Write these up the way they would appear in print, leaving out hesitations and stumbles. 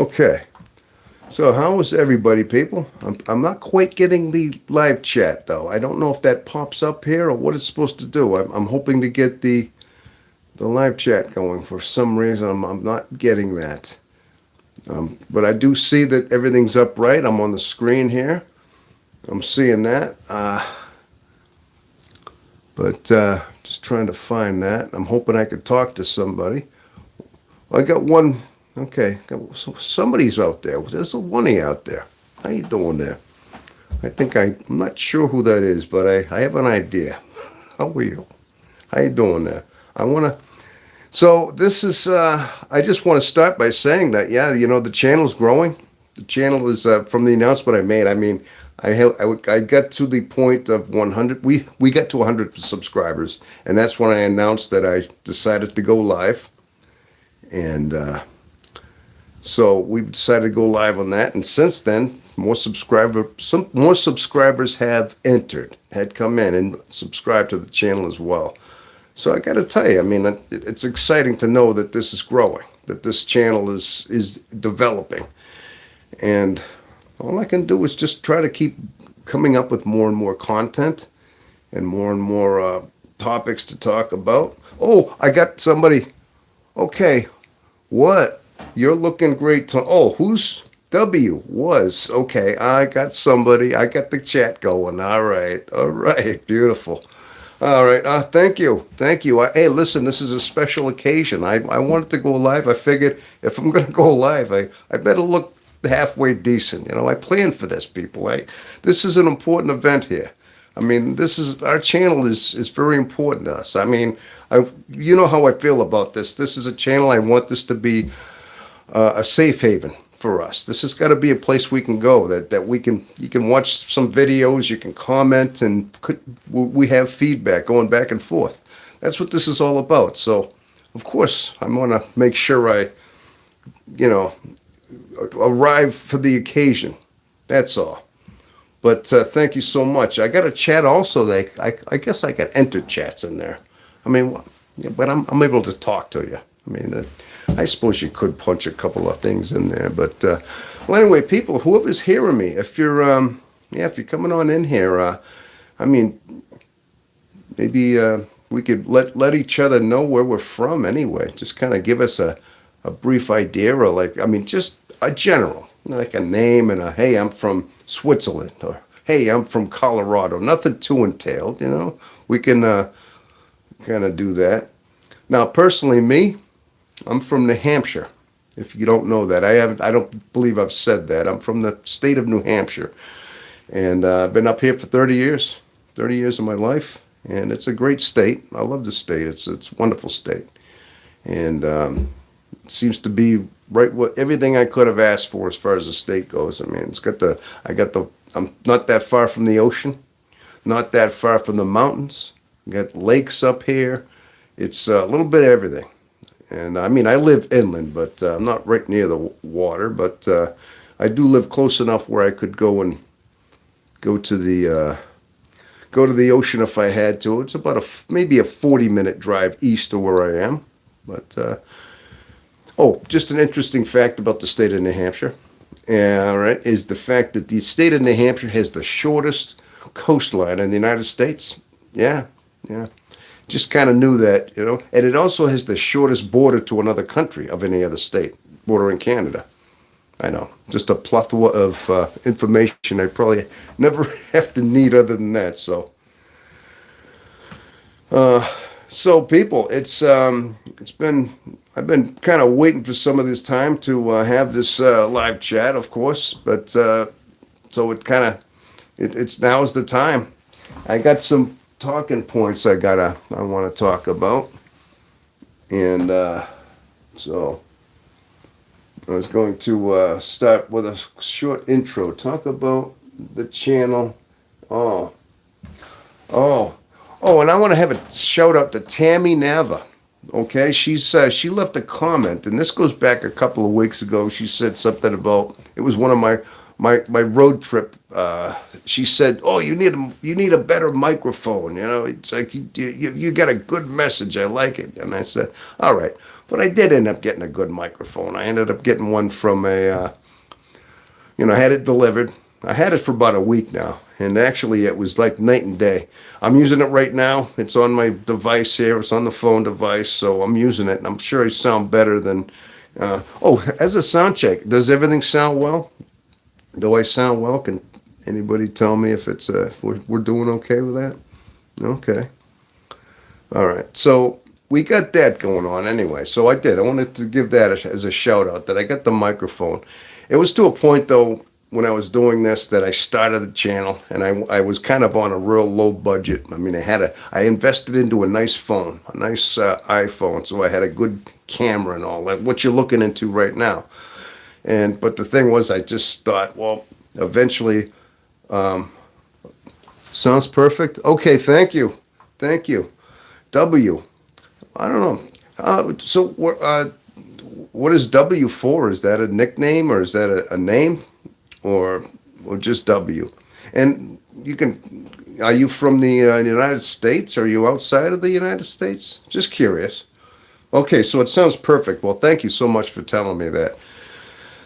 Okay. So how is everybody, people? I'm not quite getting the live chat though. I don't know if that pops up here or what it's supposed to do. I'm hoping to get the live chat going. For some reason, I'm not getting that. But I do see that everything's up right. I'm on the screen here. I'm seeing that. But just trying to find that. I'm hoping I could talk to somebody. I got one. Okay, somebody's out there. There's a oney out there. How you doing there? I'm not sure who that is, but I have an idea. How are you? How you doing there? I want to. So this is. I just want to start by saying that the channel's growing. The channel is from the announcement I made. I mean, I got to the point of 100. We got to 100 subscribers, and that's when I announced that I decided to go live, and. So we've decided to go live on that, and since then, more subscribers have had come in and subscribed to the channel as well. So I got to tell you, I mean, it's exciting to know that this is growing, that this channel is developing, and all I can do is just try to keep coming up with more and more content and more topics to talk about. Oh, I got somebody. Okay, what? You're looking great. Who's W? Was. Okay, I got somebody. I got the chat going. All right. Beautiful. All right. Thank you. Hey, listen, this is a special occasion. I wanted to go live. I figured if I'm going to go live, I better look halfway decent. I planned for this, people. This is an important event here. I mean, our channel is very important to us. I mean, you know how I feel about this. This is a channel. I want this to be a safe haven for us. This has got to be a place we can go that you can watch some videos, you can comment, and we have feedback going back and forth. That's what this is all about. So, of course, I'm going to make sure I arrive for the occasion. That's all. But thank you so much. I got a chat also. I guess I got entered chats in there. I mean, but I'm able to talk to you. I mean, I suppose you could punch a couple of things in there, but well, anyway, people, whoever's hearing me, if you're coming on in here, I mean, maybe we could let each other know where we're from. Anyway, just kind of give us a brief idea, or just a general, like a name and hey, I'm from Switzerland, or hey, I'm from Colorado. Nothing too entailed, We can kind of do that. Now, personally, me. I'm from New Hampshire. If you don't know that, I don't believe I've said that. I'm from the state of New Hampshire, and I've been up here for 30 years. 30 years of my life, and it's a great state. I love the state. It's a wonderful state, and it seems to be right what everything I could have asked for as far as the state goes. I mean, I'm not that far from the ocean, not that far from the mountains. Got lakes up here. It's a little bit of everything. And I mean, I live inland, but I'm not right near the water. But I do live close enough where I could go to the ocean if I had to. It's about maybe a 40-minute drive east of where I am. But just an interesting fact about the state of New Hampshire. All right, is the fact that the state of New Hampshire has the shortest coastline in the United States. Yeah. Just kind of knew that, and it also has the shortest border to another country of any other state, bordering Canada. I know, just a plethora of information I probably never have to need other than that. So people, I've been kind of waiting for some of this time to have this live chat, of course, but so it's now is the time. I got some talking points I want to talk about, and so I was going to start with a short intro, talk about the channel. And I want to have a shout out to Tammy Nava. Okay, she left a comment, and this goes back a couple of weeks ago. She said something about, it was one of my road trip. She said, "Oh, you need a better microphone. You know, it's like you got a good message. I like it." And I said, "All right," but I did end up getting a good microphone. I ended up getting one from I had it delivered. I had it for about a week now, and actually it was like night and day. I'm using it right now. It's on my device here. It's on the phone device, so I'm using it, and I'm sure I sound better than. As a sound check, does everything sound well? Do I sound well? Can anybody tell me if we're doing okay with that? Okay. All right. So we got that going on anyway. So I did. I wanted to give that as a shout out that I got the microphone. It was to a point though when I was doing this that I started the channel and I was kind of on a real low budget. I mean, I invested into a nice phone, a nice iPhone, so I had a good camera and all that. What you're looking into right now. But the thing was, I just thought, well, eventually, sounds perfect. Okay, thank you. W. I don't know. What is W for? Is that a nickname or is that a name, or just W? And you can. Are you from the United States? Are you outside of the United States? Just curious. Okay, so it sounds perfect. Well, thank you so much for telling me that.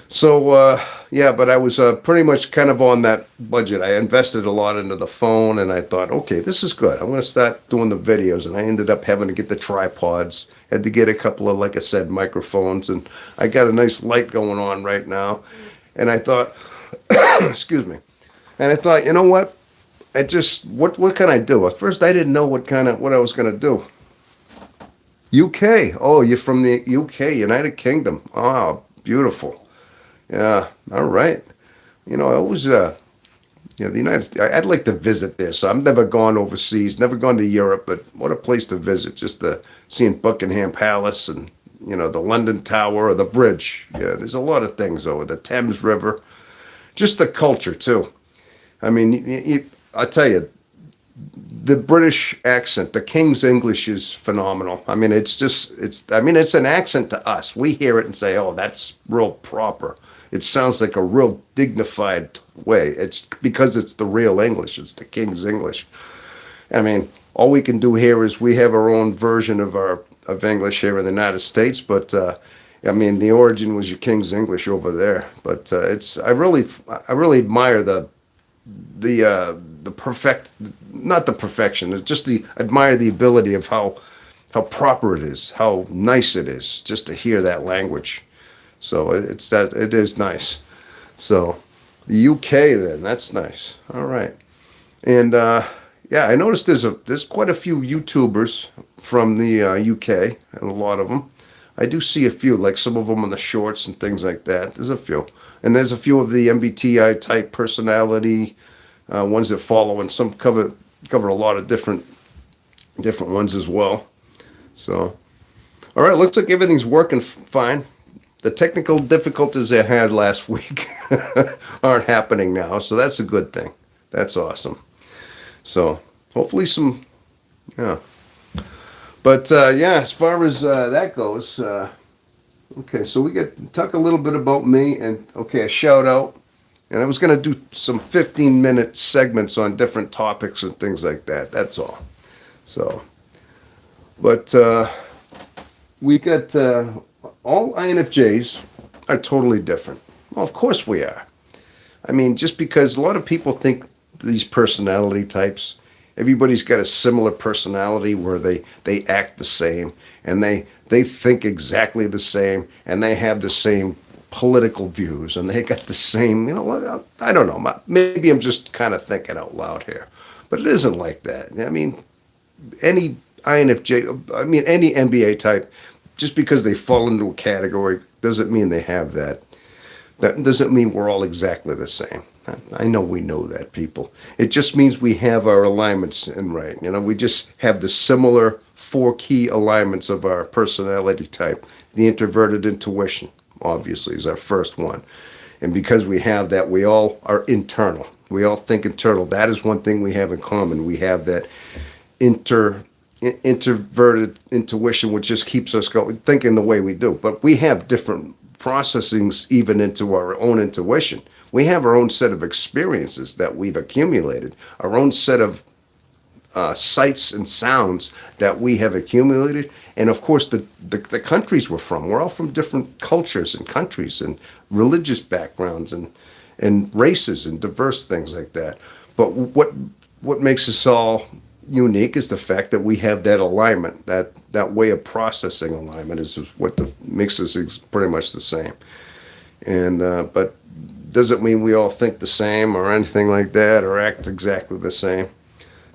So, yeah, but I was pretty much kind of on that budget. I invested a lot into the phone, and I thought, okay, this is good. I'm going to start doing the videos, and I ended up having to get the tripods. Had to get a couple of, like I said, microphones, and I got a nice light going on right now. And I thought, excuse me, and I thought, you know what? What can I do? At first, I didn't know what I was going to do. UK. Oh, you're from the UK, United Kingdom. Oh, beautiful. Yeah, all right. I always, the United States, I'd like to visit there. So I've never gone overseas, never gone to Europe, but what a place to visit. Just seeing Buckingham Palace and, the London Tower or the bridge. Yeah, there's a lot of things over the Thames River. Just the culture, too. I mean, I tell you, the British accent, the King's English is phenomenal. I mean, it's an accent to us. We hear it and say, oh, that's real proper. It sounds like a real dignified way. It's because it's the real English. It's the King's English. I mean, all we can do here is we have our own version of English here in the United States, but I mean, the origin was your King's English over there. But I really admire the perfect, not the perfection. It's just admire the ability of how proper it is, how nice it is, just to hear that language. So it is nice. So the UK then, that's nice. All right, and yeah, I noticed there's quite a few YouTubers from the UK, and a lot of them. I do see a few, like some of them on the shorts and things like that. There's a few, and there's a few of the MBTI type personality ones that follow, and some cover a lot of different ones as well. So, all right, looks like everything's working fine. The technical difficulties I had last week aren't happening now, so that's a good thing. That's awesome. So hopefully yeah. But yeah, as far as that goes, okay. So talk a little bit about me, and okay, a shout out. And I was going to do some 15-minute segments on different topics and things like that. That's all. So, but we got all INFJs are totally different. Well, of course we are. I mean, just because a lot of people think these personality types, everybody's got a similar personality where they act the same and they think exactly the same and they have the same political views and they got the same, I don't know, maybe I'm just kind of thinking out loud here, but it isn't like that. I mean, any INFJ, any MBA type, just because they fall into a category doesn't mean they have that. That doesn't mean we're all exactly the same. I know we know that, people. It just means we have our alignments in right. We just have the similar 4 key alignments of our personality type. The introverted intuition, obviously, is our first one. And because we have that, we all are internal. We all think internal. That is one thing we have in common. We have that introverted intuition, which just keeps us going, thinking the way we do. But we have different processings even into our own intuition. We have our own set of experiences that we've accumulated, our own set of sights and sounds that we have accumulated, and of course the countries we're from. We're all from different cultures and countries and religious backgrounds and races and diverse things like that. But what makes us all unique is the fact that we have that alignment, that way of processing alignment is what makes us pretty much the same. And but doesn't mean we all think the same or anything like that or act exactly the same.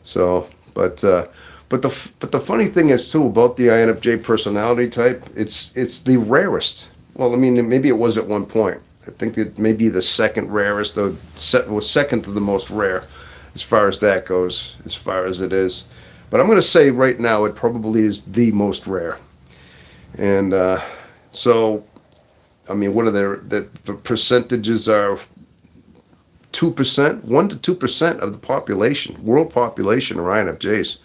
So, but the funny thing is too about the INFJ personality type, it's the rarest. Well, I mean, maybe it was at one point. I think it may be the second rarest, though was second to the most rare, as far as that goes, as far as it is. But I'm going to say right now it probably is the most rare. And so, I mean, what are the percentages are 2%, 1 to 2% of the population, world population, are INFJs.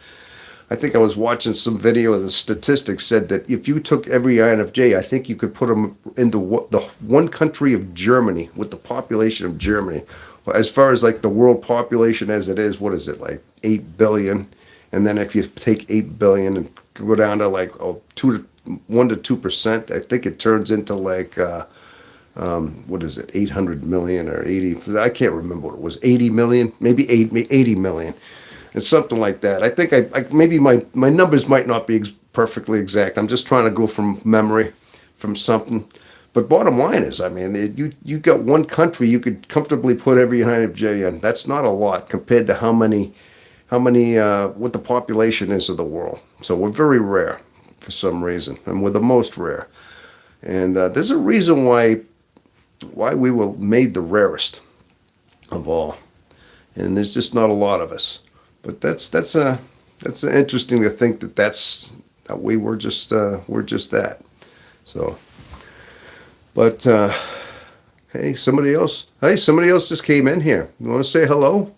I think I was watching some video and the statistics said that if you took every INFJ, I think you could put them into the one country of Germany, with the population of Germany. As far as like the world population as it is, what is it, like 8 billion? And then if you take 8 billion and go down to like 1 to 2%, I think it turns into like what is it, 800 million or 80, I can't remember what it was, 80 million, maybe 80 million. It's something like that. I think I maybe my numbers might not be perfectly exact. I'm just trying to go from memory, from something. But bottom line is, I mean, you got one country you could comfortably put every INFJ in. That's not a lot compared to how many what the population is of the world. So we're very rare for some reason, and we're the most rare. And there's a reason why we were made the rarest of all, and there's just not a lot of us. But that's interesting to think that we were just we're just that. So, but hey, somebody else just came in here. You want to say hello?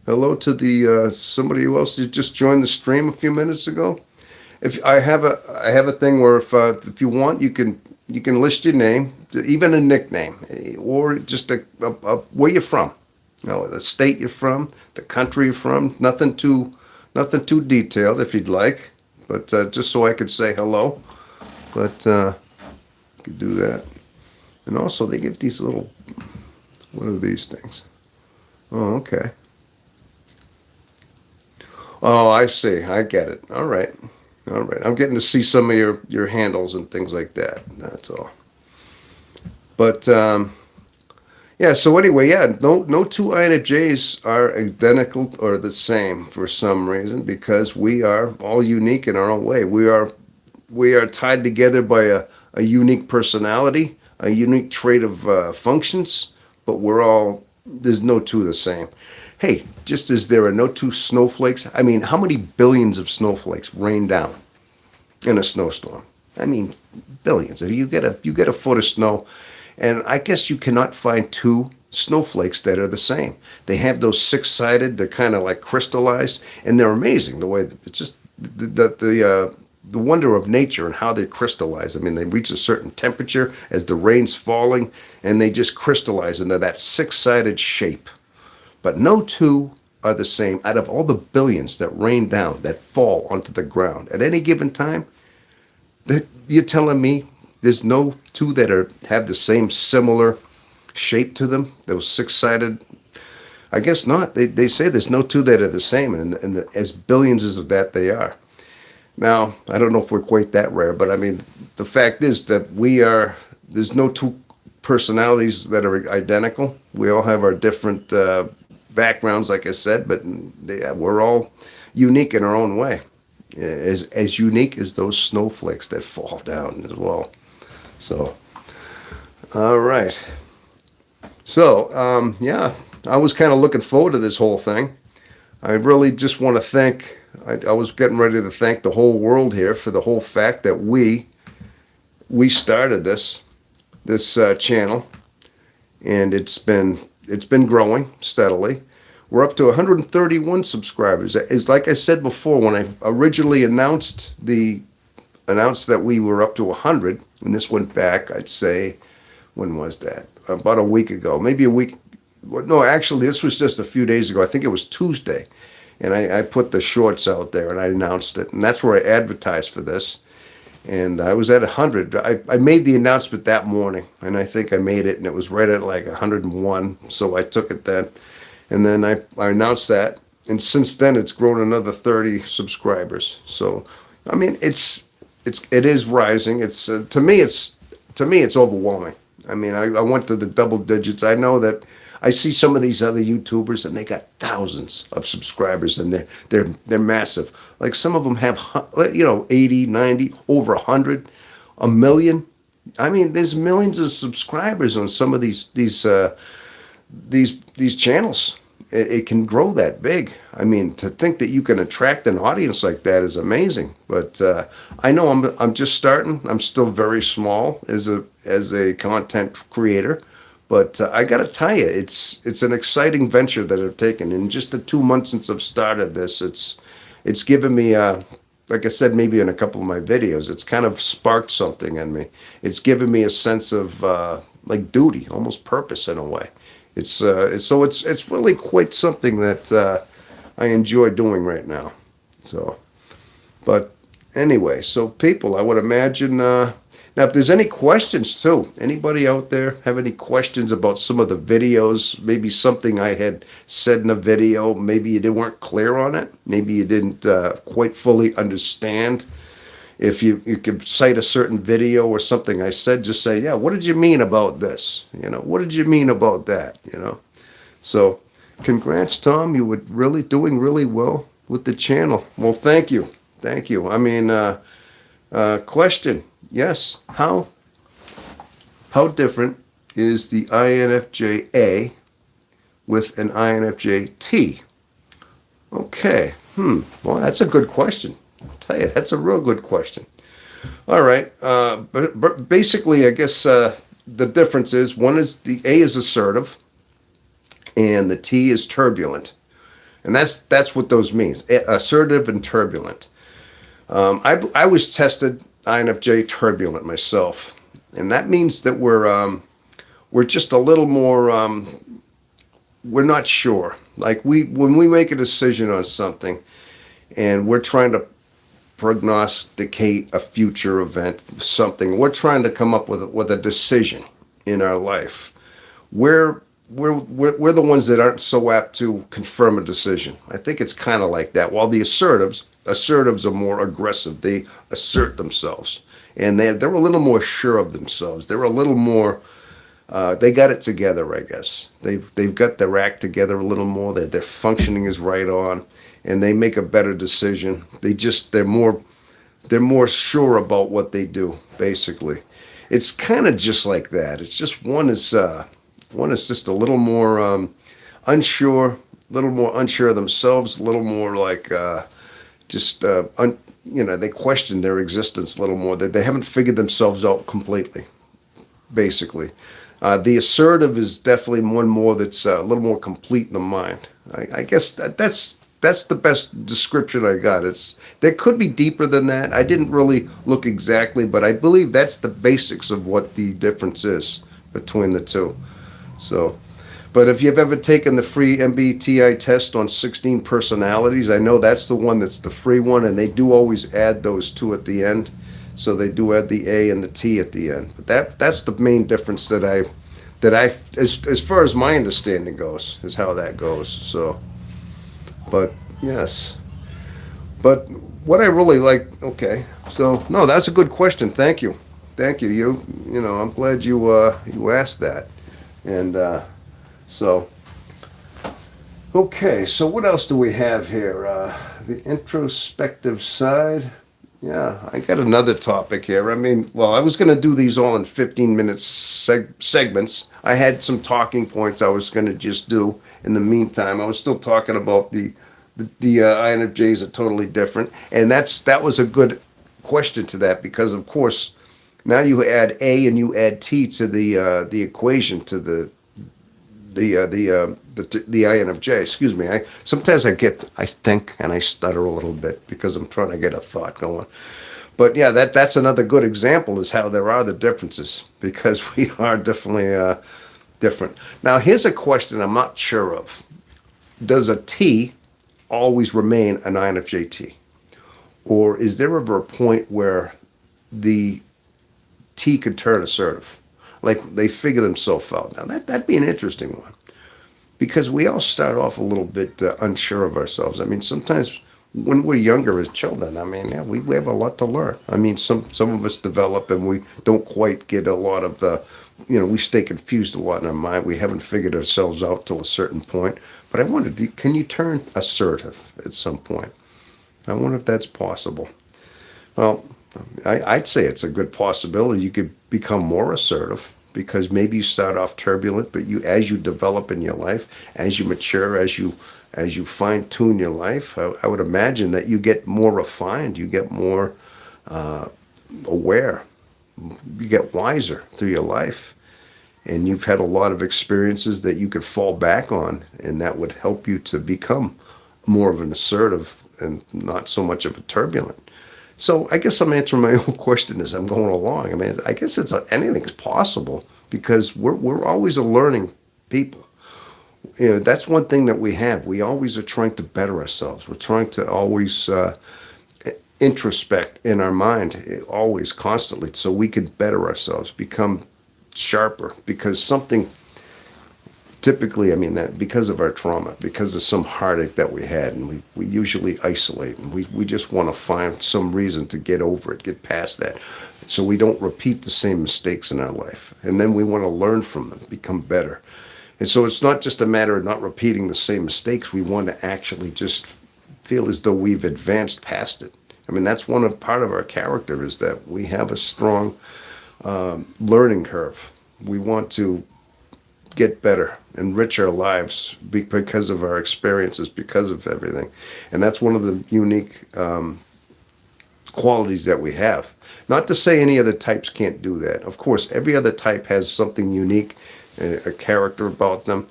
Hello to the somebody else who just joined the stream a few minutes ago. If I have a thing where if you want, you can list your name, even a nickname, or just a where you're from. You know, the state you're from, the country you're from. Nothing too detailed, if you'd like, but just so I could say hello. But you could do that. And also, they give these little. What are these things? Oh, okay. Oh, I see. I get it. All right. I'm getting to see some of your handles and things like that. That's all. But yeah. So anyway, yeah. No two INFJs are identical or the same for some reason, because we are all unique in our own way. We are tied together by a unique personality, a unique trait of functions. But there's no two the same. Hey, just as there are no two snowflakes, I mean, how many billions of snowflakes rain down in a snowstorm? I mean, billions. You get a foot of snow, and I guess you cannot find two snowflakes that are the same. They have those six-sided, they're kind of like crystallized, and they're amazing the way it's just the wonder of nature and how they crystallize. I mean, they reach a certain temperature as the rain's falling, and they just crystallize into that six-sided shape. But no two are the same. Out of all the billions that rain down, that fall onto the ground at any given time, you're telling me there's no two that have the same similar shape to them? Those six-sided? I guess not. They say there's no two that are the same, and as billions as of that they are. Now, I don't know if we're quite that rare, but I mean, the fact is that there's no two personalities that are identical. We all have our different backgrounds, like I said, but we're all unique in our own way. As unique as those snowflakes that fall down as well. So, all right. So, yeah, I was kind of looking forward to this whole thing. I really just want to thank, I was getting ready to thank the whole world here for the whole fact that we started this channel, and it's been growing steadily. We're up to 131 subscribers. It's like I said before, when I originally announced that we were up to 100, and this went back, I'd say, when was that? About a week ago, maybe a week no, actually, this was just a few days ago. I think it was Tuesday. And I put the shorts out there and I announced it. And that's where I advertised for this. And I was at 100. I made the announcement that morning, and I think I made it, and it was right at like 101. So I took it then, and then I announced that, and since then it's grown another 30 subscribers. So, I mean, it is rising. It's to me it's overwhelming. I mean, I went to the double digits. I know that I see some of these other YouTubers and they got thousands of subscribers and they're massive. Like some of them have 80, 90, over 100, a million. I mean, there's millions of subscribers on some of these channels. It can grow that big. I mean, to think that you can attract an audience like that is amazing. But I know I'm just starting. I'm still very small as a content creator. But I got to tell you, it's an exciting venture that I've taken. In just the 2 months since I've started this, it's given me, like I said, maybe in a couple of my videos, it's kind of sparked something in me. It's given me a sense of like duty, almost purpose in a way. It's really quite something that I enjoy doing right now. So, but anyway, so people, I would imagine. Now, if there's any questions too, anybody out there have any questions about some of the videos, maybe something I had said in a video, maybe you weren't clear on it, maybe you didn't quite fully understand. If you could cite a certain video or something I said, just say, yeah, what did you mean about this? What did you mean about that? So congrats, Tom. You were really doing really well with the channel. Well, thank you. Thank you. I mean, question. Yes. How different is the INFJ-A with an INFJ-T? Okay. Well, that's a good question. I'll tell you, that's a real good question. All right. But basically, I guess the difference is one is the A is assertive, and the T is turbulent, and that's what those means: assertive and turbulent. I was tested INFJ turbulent myself, and that means that we're just a little more we're not sure. Like when we make a decision on something, and we're trying to prognosticate a future event, something we're trying to come up with a decision in our life. We're the ones that aren't so apt to confirm a decision. I think it's kind of like that. While the assertives are more aggressive. They assert themselves, and they're a little more sure of themselves. They're a little more. They got it together, I guess. They've got their act together a little more. Their functioning is right on, and they make a better decision. They're more sure about what they do. Basically, it's kind of just like that. It's just one is just a little more unsure, of themselves, a little more like they question their existence a little more. They haven't figured themselves out completely. Basically, the assertive is definitely one more that's a little more complete in the mind. I guess that's the best description I got. There could be deeper than that. I didn't really look exactly, but I believe that's the basics of what the difference is between the two. So, but if you've ever taken the free MBTI test on 16 personalities, I know that's the one that's the free one, and they do always add those two at the end. So they do add the A and the T at the end. But that's the main difference that I as far as my understanding goes, is how that goes. So, but yes. But what I really like, okay. So, no, that's a good question. Thank you. Thank you. I'm glad you asked that. And so, okay, so what else do we have here? The introspective side. Yeah, I got another topic here. I mean, well, I was going to do these all in 15-minute segments. I had some talking points I was going to just do. In the meantime, I was still talking about the INFJs are totally different, and that was a good question to that, because of course now you add A and you add T to the equation to the INFJ. Excuse me. Sometimes I think and I stutter a little bit because I'm trying to get a thought going. But yeah, that's another good example is how there are the differences, because we are definitely different. Now, here's a question I'm not sure of. Does a T always remain an INFJ T? Or is there ever a point where the T could turn assertive? Like they figure themselves out. Now, that'd be an interesting one. Because we all start off a little bit unsure of ourselves. I mean, sometimes when we're younger as children, I mean, yeah, we have a lot to learn. I mean, some of us develop and we don't quite get a lot of the, we stay confused a lot in our mind. We haven't figured ourselves out till a certain point. But I wondered, can you turn assertive at some point? I wonder if that's possible. Well, I'd say it's a good possibility. You could become more assertive because maybe you start off turbulent, but as you develop in your life, as you mature, as you fine tune your life, I would imagine that you get more refined, you get more aware, you get wiser through your life, and you've had a lot of experiences that you could fall back on, and that would help you to become more of an assertive and not so much of a turbulent. So I guess I'm answering my own question as I'm going along. I mean, I guess anything's possible because we're always a learning people. That's one thing that we have. We always are trying to better ourselves. We're trying to always introspect in our mind, always, constantly, so we can better ourselves, become sharper. Because something, typically, I mean, that because of our trauma, because of some heartache that we had, and we usually isolate, and we just want to find some reason to get over it, get past that, so we don't repeat the same mistakes in our life. And then we want to learn from them, become better. And so it's not just a matter of not repeating the same mistakes. We want to actually just feel as though we've advanced past it. I mean, that's part of our character is that we have a strong learning curve. We want to get better, enrich our lives because of our experiences, because of everything. And that's one of the unique qualities that we have. Not to say any other types can't do that. Of course, every other type has something unique, a character about them.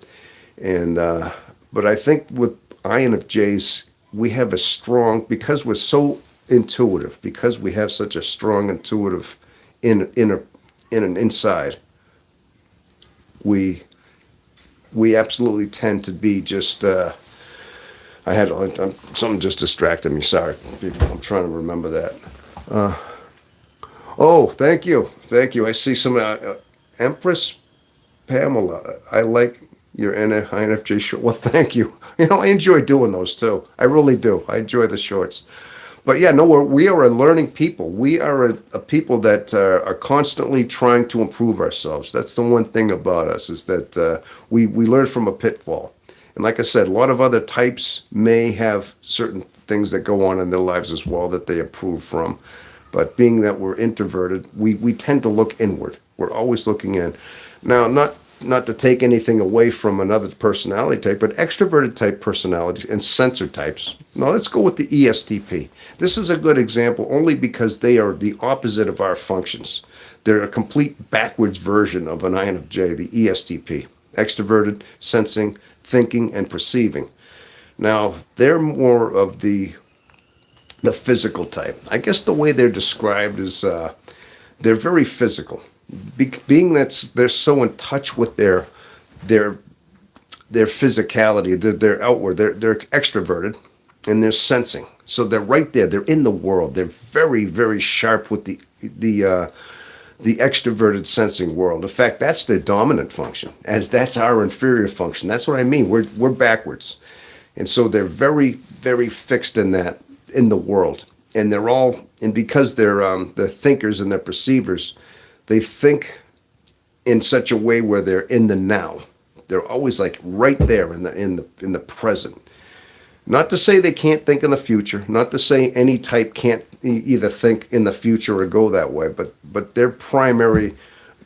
And but I think with INFJs, we have a strong, because we're so intuitive, because we have such a strong intuitive in an inside, we absolutely tend to be just, I had something just distracted me. Sorry, people. I'm trying to remember that. Oh, thank you. Thank you. I see some Empress Pamela. I like your INFJ short. Well, thank you. I enjoy doing those too. I really do. I enjoy the shorts. But yeah, no, we are a learning people. We are a people that are constantly trying to improve ourselves. That's the one thing about us is that we learn from a pitfall. And like I said, a lot of other types may have certain things that go on in their lives as well that they improve from. But being that we're introverted, we tend to look inward. We're always looking in. Now, not to take anything away from another personality type, but extroverted type personalities and sensor types. Now let's go with the ESTP. This is a good example only because they are the opposite of our functions. They're a complete backwards version of an INFJ, the ESTP. Extroverted, sensing, thinking, and perceiving. Now, they're more of the physical type. I guess the way they're described is they're very physical. Being that they're so in touch with their physicality, they're outward, they're extroverted, and they're sensing. So they're right there. They're in the world. They're very, very sharp with the extroverted sensing world. In fact, that's their dominant function, as that's our inferior function. That's what I mean. We're backwards, and so they're very, very fixed in the world, and because they're thinkers and they're perceivers. They think in such a way where they're in the now. They're always like right there in the present. Not to say they can't think in the future. Not to say any type can't either think in the future or go that way. But their primary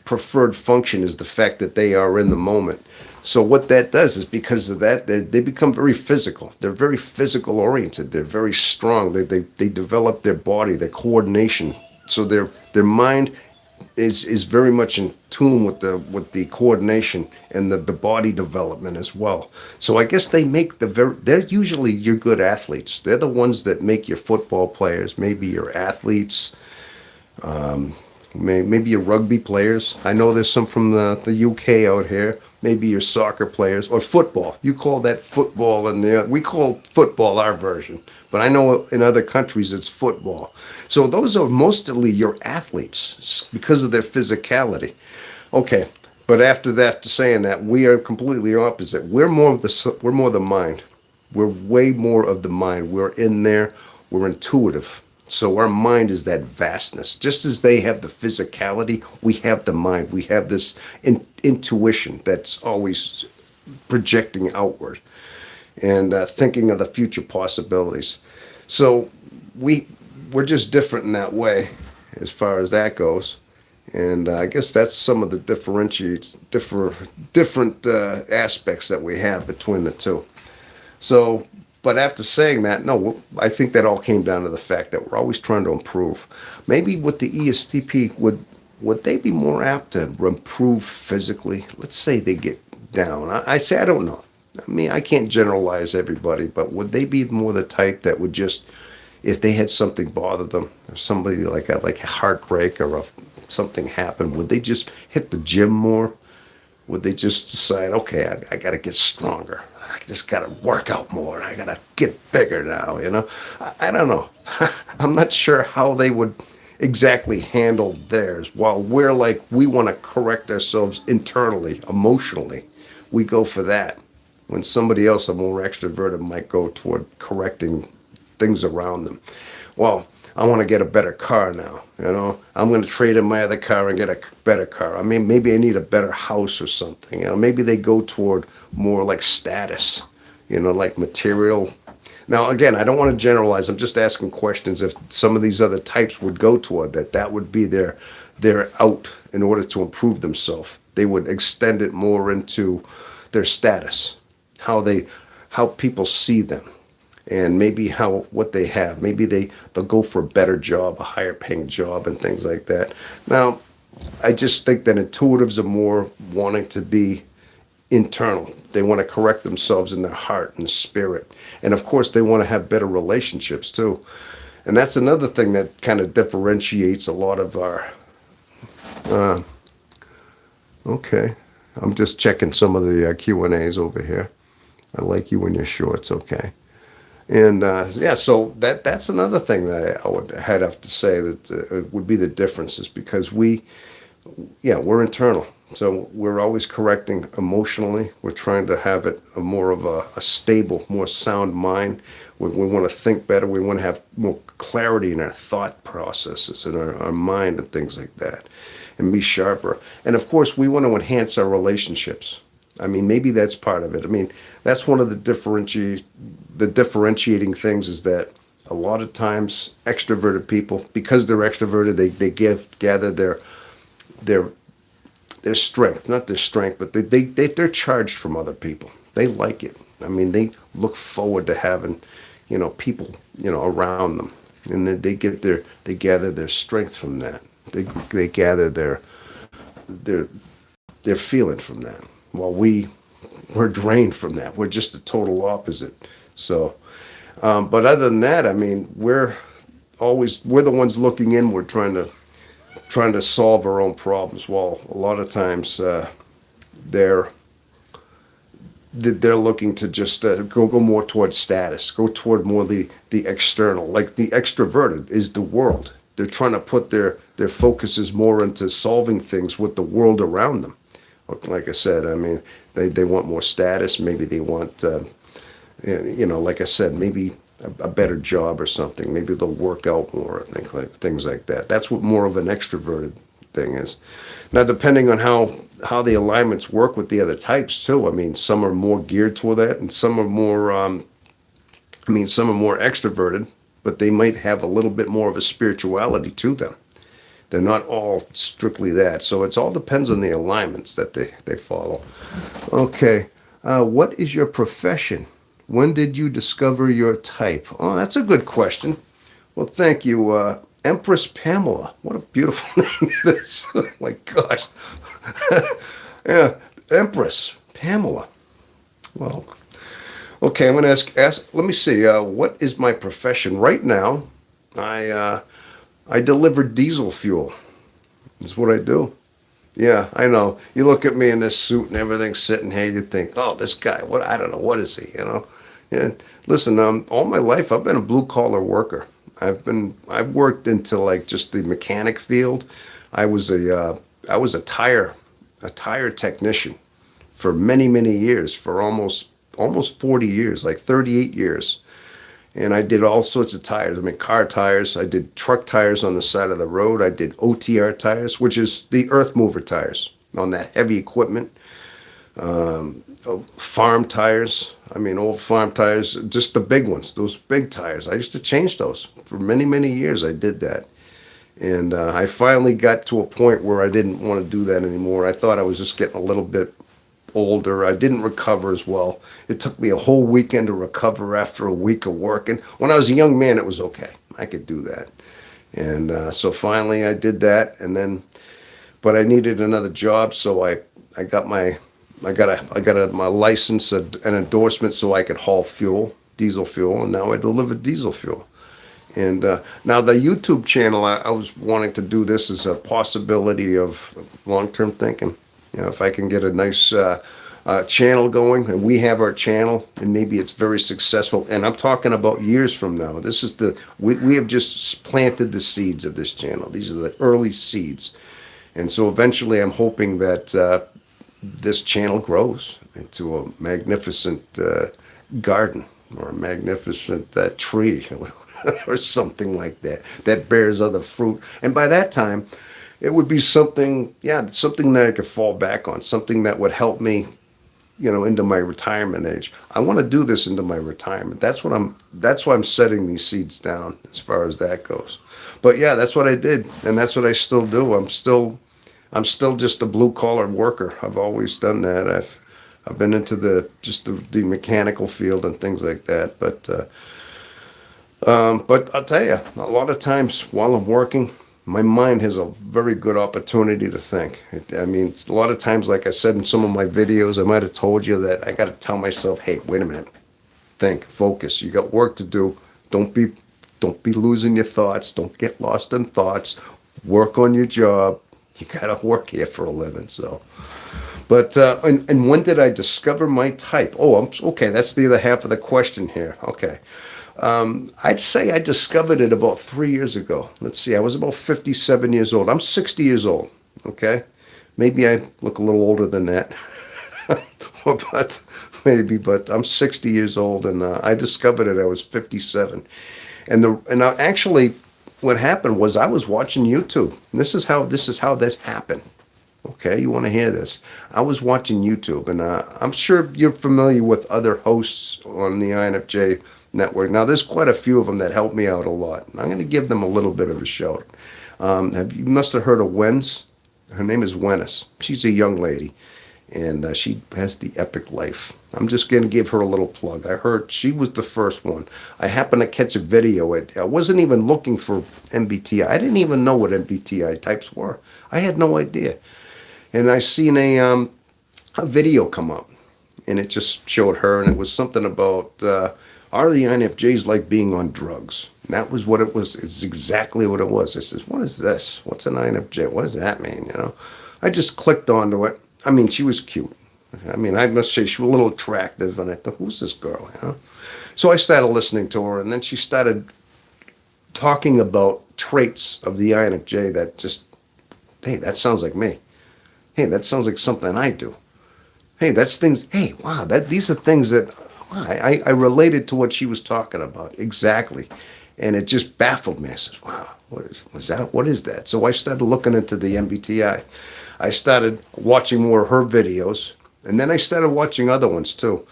preferred function is the fact that they are in the moment. So what that does is because of that, they become very physical. They're very physical oriented. They're very strong. They develop their body, their coordination. So their mind is very much in tune with the coordination and the body development as well. So I guess they make they're usually your good athletes. They're the ones that make your football players, maybe your athletes, maybe your rugby players. I know there's some from the UK out here. maybe your soccer players or football. You call that football, and we call football our version. But I know in other countries it's football. So those are mostly your athletes because of their physicality. Okay, but after saying that, we are completely opposite. We're more the mind. We're way more of the mind. We're in there. We're intuitive. So our mind is that vastness. Just as they have the physicality, we have the mind. We have this intuition that's always projecting outward and thinking of the future possibilities. So we're just different in that way, as far as that goes. And I guess that's some of the different aspects that we have between the two. So, but after saying that, no, I think that all came down to the fact that we're always trying to improve. Maybe with the ESTP, would they be more apt to improve physically? Let's say they get down. I say I don't know. I mean, I can't generalize everybody, but would they be more the type that would just, if they had something bother them, or somebody like a heartbreak or something happened, would they just hit the gym more? Would they just decide, okay, I got to get stronger. I just got to work out more. I got to get bigger now, you know? I don't know. I'm not sure how they would exactly handle theirs. While we're like, we want to correct ourselves internally, emotionally. We go for that. When somebody else, a more extroverted, might go toward correcting things around them. Well, I want to get a better car now. You know, I'm going to trade in my other car and get a better car. I mean, maybe I need a better house or something. You know, maybe they go toward more like status, you know, like material. Now, again, I don't want to generalize. I'm just asking questions. If some of these other types would go toward that, that would be their out in order to improve themselves. They would extend it more into their status, how people see them, and maybe what they have. Maybe they'll go for a better job, a higher paying job, and things like that. Now, I just think that intuitives are more wanting to be internal. They want to correct themselves in their heart and spirit. And of course, they want to have better relationships too. And that's another thing that kind of differentiates a lot of our. Okay, I'm just checking some of the Q&As over here. I like you in your shorts, okay. And yeah, so that's another thing that I would have to say that would be the differences, because we're internal. So we're always correcting emotionally. We're trying to have it more of a stable, more sound mind. We want to think better. We want to have more clarity in our thought processes and our mind and things like that, and be sharper. And of course, we want to enhance our relationships. I mean, maybe that's part of it. I mean, that's one of the differentiating things, is that a lot of times extroverted people, because they're extroverted, they gather their strength, not their strength, but they're charged from other people. They like it. I mean, they look forward to having, people, around them, and they gather their strength from that. They gather their feeling from that. While we're drained from that. We're just the total opposite. So, but other than that, I mean, we're the ones looking in. We're trying to solve our own problems. While a lot of times they're looking to just go more towards status, go toward more the external. Like the extroverted is the world. They're trying to put their focuses more into solving things with the world around them. Like I said, I mean, they want more status. Maybe they want, like I said, maybe a better job or something. Maybe they'll work out more, things like that. That's what more of an extroverted thing is. Now, depending on how the alignments work with the other types too. I mean, some are more geared toward that, and some are more. Some are more extroverted, but they might have a little bit more of a spirituality to them. They're not all strictly that. So it all depends on the alignments that they follow. Okay. What is your profession? When did you discover your type? Oh, that's a good question. Well, thank you, Empress Pamela. What a beautiful name it is. Oh, my gosh. Yeah, Empress Pamela. Well, okay, I'm going to ask. Let me see. What is my profession? Right now, I deliver diesel fuel. That's what I do. Yeah, I know. You look at me in this suit and everything sitting here, you think, oh, this guy, what, I don't know, what is he, you know? Yeah, listen, all my life I've been a blue collar worker. I've worked into like just the mechanic field. I was a tire technician for many, many years, for almost 40 years, like 38 years. And I did all sorts of tires. I mean, car tires. I did truck tires on the side of the road. I did OTR tires, which is the earth mover tires on that heavy equipment. Farm tires. I mean, old farm tires, just the big ones, those big tires. I used to change those for many, many years. I did that. And I finally got to a point where I didn't want to do that anymore. I thought I was just getting a little bit older. I didn't recover as well. It took me a whole weekend to recover after a week of working. When I was a young man, it was okay. I could do that. And so finally I did that. And then, but I needed another job. So I got my license, an endorsement so I could haul fuel, diesel fuel. And now I deliver diesel fuel. And now the YouTube channel, I was wanting to do this as a possibility of long-term thinking. You know, if I can get a nice channel going, and we have our channel, and maybe it's very successful. And I'm talking about years from now. This is we have just planted the seeds of this channel. These are the early seeds. And so eventually I'm hoping that this channel grows into a magnificent garden or a magnificent tree or something like that that bears other fruit. And by that time, it would be something, yeah, something that I could fall back on, something that would help me, you know, into my retirement age. I want to do this into my retirement. That's why I'm setting these seeds down as far as that goes. But yeah, that's what I did, and that's what I still do. I'm still just a blue collar worker. I've always done that. I've been into the mechanical field and things like that. But I'll tell you, a lot of times while I'm working, my mind has a very good opportunity to think. I mean, a lot of times, like I said in some of my videos, I might have told you that I got to tell myself, hey, wait a minute, think, focus. You got work to do. Don't be losing your thoughts. Don't get lost in thoughts. Work on your job. You got to work here for a living. So, but and when did I discover my type? Oh, okay. That's the other half of the question here. Okay. I'd say I discovered it about 3 years ago. Let's see, I was about 57 years old. I'm 60 years old, okay? Maybe I look a little older than that. but I'm 60 years old, and I discovered it. I was 57. Actually, what happened was I was watching YouTube. This is how this happened. Okay, you want to hear this? I was watching YouTube, and I'm sure you're familiar with other hosts on the INFJ network. Now, there's quite a few of them that help me out a lot. I'm going to give them a little bit of a shout. You must have heard of Wen's. Her name is Wennis. She's a young lady, and she has the epic life. I'm just going to give her a little plug. I heard she was the first one. I happened to catch a video. I wasn't even looking for MBTI. I didn't even know what MBTI types were. I had no idea. And I seen a video come up, and it just showed her, and it was something about are the INFJs like being on drugs? And that was what it was. It's exactly what it was. I says, what is this? What's an INFJ? What does that mean? You know, I just clicked onto it. I mean, she was cute. I mean, I must say she was a little attractive, and I thought, who's this girl? You know, so I started listening to her, and then she started talking about traits of the INFJ that just, hey, that sounds like me. Hey, that sounds like something I do. Hey, that's things. Hey, wow, these are things that I related to what she was talking about exactly, and it just baffled me. I said, "Wow, what is that?" So I started looking into the MBTI. I started watching more of her videos, and then I started watching other ones too.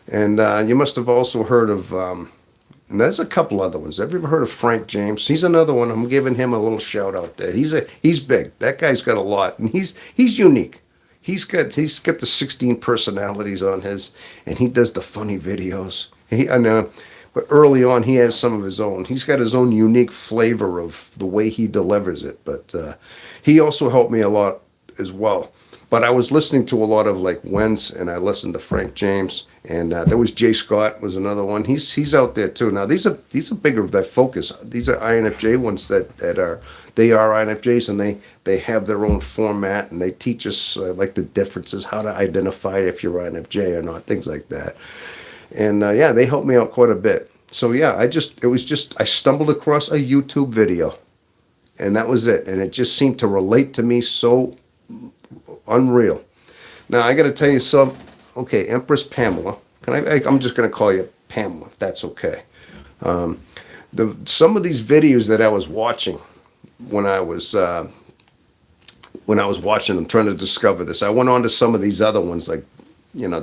And you must have also heard of. And there's a couple other ones. Have you ever heard of Frank James? He's another one. I'm giving him a little shout out there. He's big. That guy's got a lot, and he's unique. He's got the 16 personalities on his, and he does the funny videos. But early on, he has some of his own. He's got his own unique flavor of the way he delivers it. But he also helped me a lot as well. But I was listening to a lot of like Wen's, and I listened to Frank James, and there was Jay Scott was another one. He's out there too. Now these are bigger that focus. These are INFJ ones that they are INFJs, and they have their own format, and they teach us like the differences, how to identify if you're INFJ or not, things like that. And yeah, they helped me out quite a bit. So yeah, I stumbled across a YouTube video, and that was it. And it just seemed to relate to me so unreal. Now I got to tell you some. Okay, Empress Pamela. I'm just going to call you Pamela, if that's okay. Some of these videos that I was watching when I was watching them, trying to discover this, I went on to some of these other ones, like,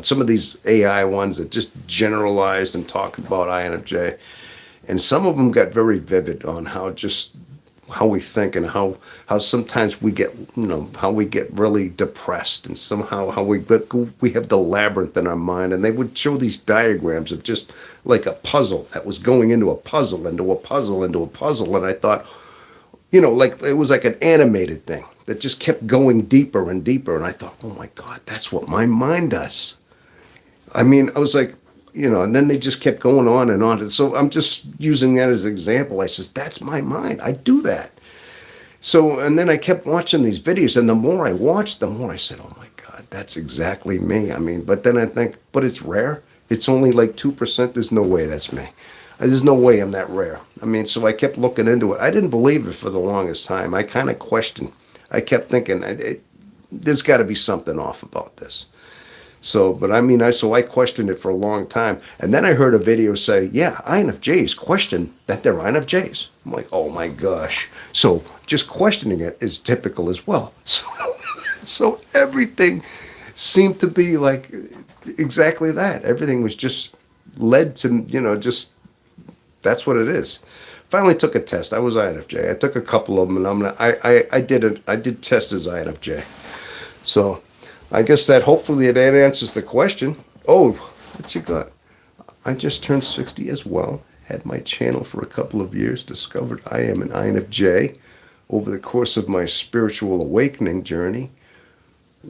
some of these AI ones that just generalized and talk about INFJ, and some of them got very vivid on how we think, and how sometimes we get, how we get really depressed, and somehow how we have the labyrinth in our mind. And they would show these diagrams of just like a puzzle that was going into a puzzle, into a puzzle, into a puzzle. And I thought, like it was like an animated thing that just kept going deeper and deeper. And I thought, oh my God, that's what my mind does. I mean, I was like, and then they just kept going on and on. And so I'm just using that as an example. I says, that's my mind. I do that. So, and then I kept watching these videos, and the more I watched, the more I said, oh my God, that's exactly me. I mean, but then I think, but it's rare. It's only like 2%. There's no way that's me. There's no way I'm that rare. I mean, so I kept looking into it. I didn't believe it for the longest time. I kind of questioned. I kept thinking, there's got to be something off about this. So, but I mean, so I questioned it for a long time. And then I heard a video say, yeah, INFJs question that they're INFJs. I'm like, oh my gosh. So just questioning it is typical as well. So everything seemed to be like exactly that. Everything was just led to, just that's what it is. Finally took a test. I was INFJ. I took a couple of them, and I did test as INFJ. So I guess that hopefully that answers the question. Oh, what you got? I just turned 60 as well. Had my channel for a couple of years. Discovered I am an INFJ over the course of my spiritual awakening journey.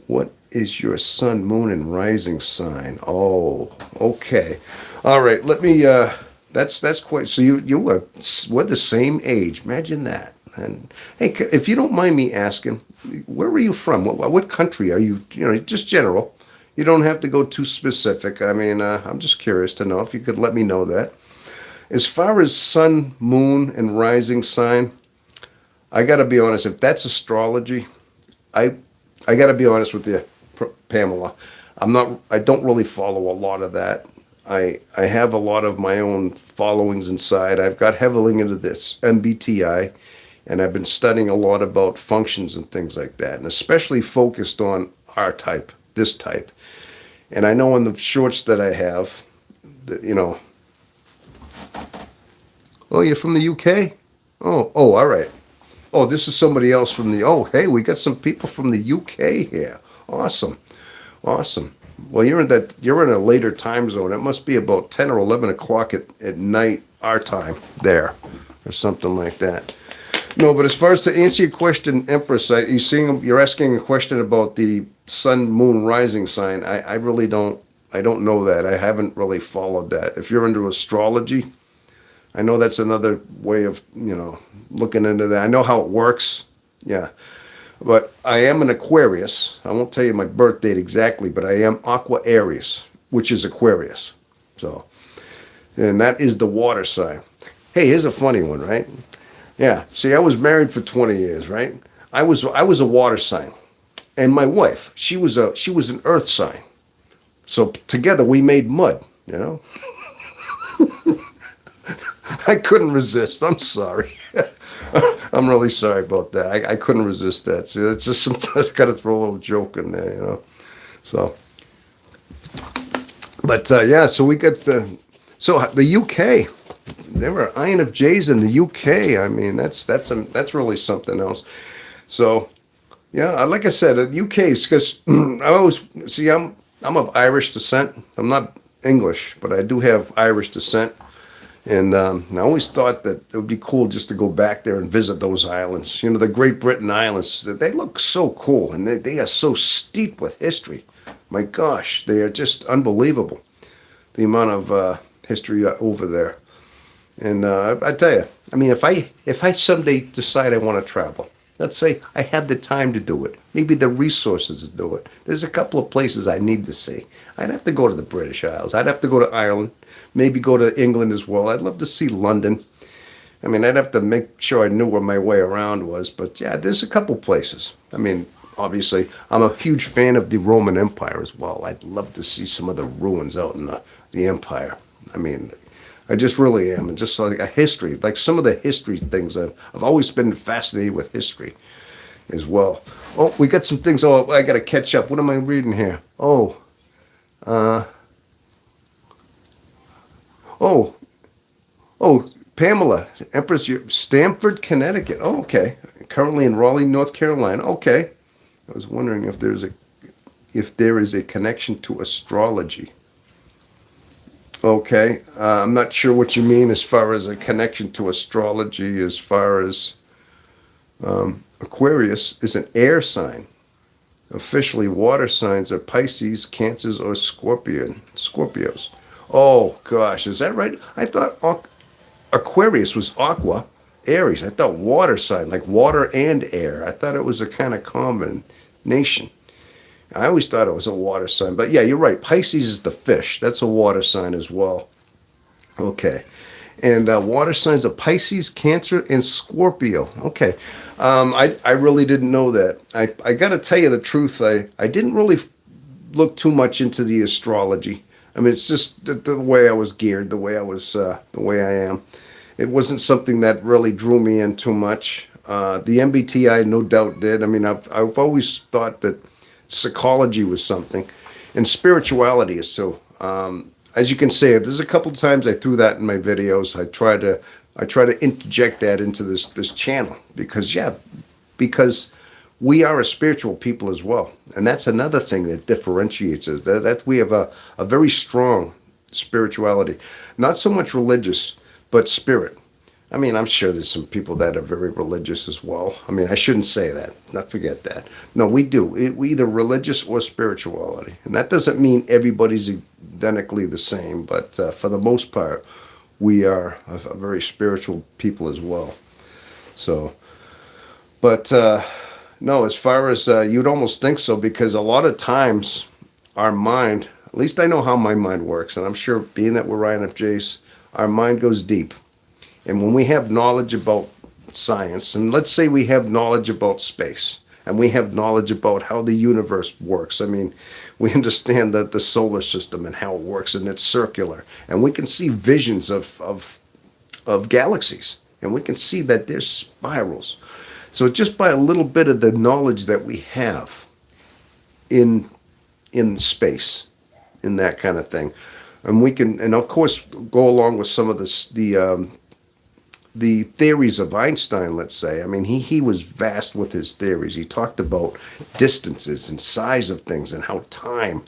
What is your sun, moon, and rising sign? Oh, okay. All right. Let me. That's quite. So we're the same age. Imagine that. And hey, if you don't mind me asking, where are you from? What country are you? Just general. You don't have to go too specific. I mean, I'm just curious to know if you could let me know that. As far as sun, moon, and rising sign, I got to be honest. If that's astrology, I got to be honest with you, Pamela. I don't really follow a lot of that. I have a lot of my own followings inside. I've got heavily into this MBTI. And I've been studying a lot about functions and things like that, and especially focused on our type, this type. And I know in the shorts that I have, that, oh, you're from the UK? Oh, all right. Oh, this is somebody else from hey, we got some people from the UK here. Awesome. Well, you're in a later time zone. It must be about 10 or 11 o'clock at night, our time there, or something like that. No, but as far as to answer your question, Empress, you're asking a question about the sun, moon, rising sign. I really don't know that. I haven't really followed that. If you're into astrology, I know that's another way of, looking into that. I know how it works. Yeah. But I am an Aquarius. I won't tell you my birth date exactly, but I am Aqua Aries, which is Aquarius. So, and that is the water sign. Hey, here's a funny one, right? Yeah. See, I was married for 20 years, right? I was a water sign, and my wife, she was an earth sign. So together we made mud. I couldn't resist. I'm sorry. I'm really sorry about that. I couldn't resist that. See, it's just sometimes got to throw a little joke in there, So, but yeah. So we got the UK. There were INFJs in the UK. I mean, that's really something else. So, yeah, like I said, the UK is because I'm of Irish descent. I'm not English, but I do have Irish descent, and I always thought that it would be cool just to go back there and visit those islands. The Great Britain Islands. They look so cool, and they are so steeped with history. My gosh, they are just unbelievable. The amount of history over there. And I tell you, I mean, if I someday decide I want to travel, let's say I have the time to do it, maybe the resources to do it. There's a couple of places I need to see. I'd have to go to the British Isles. I'd have to go to Ireland, maybe go to England as well. I'd love to see London. I mean, I'd have to make sure I knew where my way around was. But yeah, there's a couple places. I mean, obviously, I'm a huge fan of the Roman Empire as well. I'd love to see some of the ruins out in the empire. I mean, I just really am. And just like a history, like some of the history things, I've always been fascinated with history as well. Oh, we got some things. Oh, I got to catch up. What am I reading here? Uh, oh, oh, Pamela, Empress, Stamford, Connecticut. Oh, okay. Currently in Raleigh, North Carolina. Okay. I was wondering if there is a connection to astrology. Okay, I'm not sure what you mean as far as a connection to astrology. As far as Aquarius is an air sign. Officially, water signs are Pisces, Cancers, or Scorpios. Oh gosh, is that right? I thought Aquarius was aqua, Aries. I thought water sign, like water and air. I thought it was a kind of combination. I always thought it was a water sign, but yeah, you're right. Pisces is the fish. That's a water sign as well. Okay. And water signs are Pisces, Cancer, and Scorpio. Okay. I really didn't know that. I got to tell you the truth. I didn't really look too much into the astrology. I mean, it's just the way I was geared, the way I am. It wasn't something that really drew me in too much. The MBTI no doubt did. I mean, I've always thought that psychology was something, and spirituality is too. As you can see, there's a couple of times I threw that in my videos. I try to interject that into this channel because we are a spiritual people as well, and that's another thing that differentiates us. That we have a very strong spirituality, not so much religious, but spirit. I mean, I'm sure there's some people that are very religious as well. I mean, I shouldn't say that. Not forget that. No, we do. We either religious or spirituality. And that doesn't mean everybody's identically the same, but for the most part, we are a very spiritual people as well. So, but no, as far as you'd almost think so, because a lot of times our mind, at least I know how my mind works, and I'm sure being that we're INFJs, our mind goes deep. And when we have knowledge about science, and let's say we have knowledge about space, and we have knowledge about how the universe works. I mean, we understand that the solar system and how it works, and it's circular. And we can see visions of galaxies, and we can see that there's spirals. So just by a little bit of the knowledge that we have in space, in that kind of thing, and we can, and of course, go along with some of the theories of Einstein, let's say. I mean, he was vast with his theories. He talked about distances and size of things and how time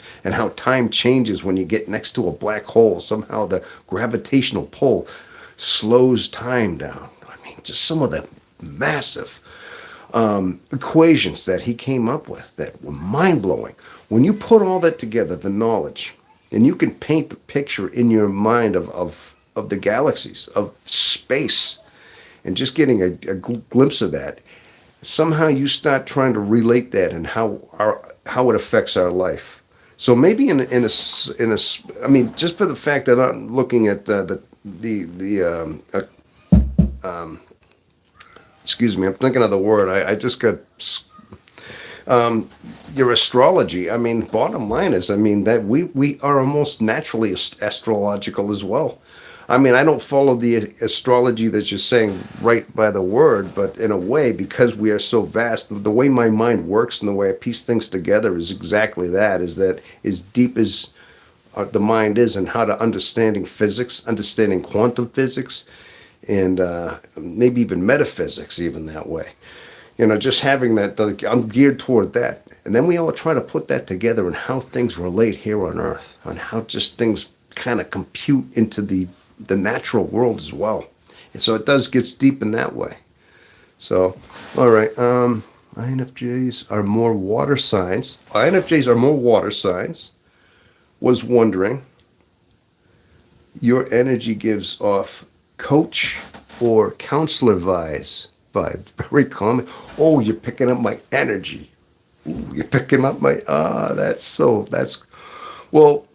changes when you get next to a black hole. Somehow the gravitational pull slows time down. I mean, just some of the massive equations that he came up with that were mind-blowing. When you put all that together, the knowledge, and you can paint the picture in your mind of the galaxies, of space, and just getting a glimpse of that, somehow you start trying to relate that and how it affects our life. So maybe in a I mean, just for the fact that I'm looking at excuse me, I'm thinking of the word. I just got your astrology. I mean, bottom line is, I mean, that we are almost naturally astrological as well. I mean, I don't follow the astrology that you're saying right by the word, but in a way, because we are so vast, the way my mind works and the way I piece things together is exactly that, is that as deep as the mind is and how to understanding physics, understanding quantum physics, and maybe even metaphysics, even that way. You know, just having that, I'm geared toward that. And then we all try to put that together and how things relate here on Earth, on how just things kind of compute into the natural world as well. And so it does gets deep in that way. So, all right, INFJs are more water signs. INFJs are more water signs. Was wondering, your energy gives off coach or counselor vibe. Very common. Oh, you're picking up my energy. Ooh, you're picking up my, well,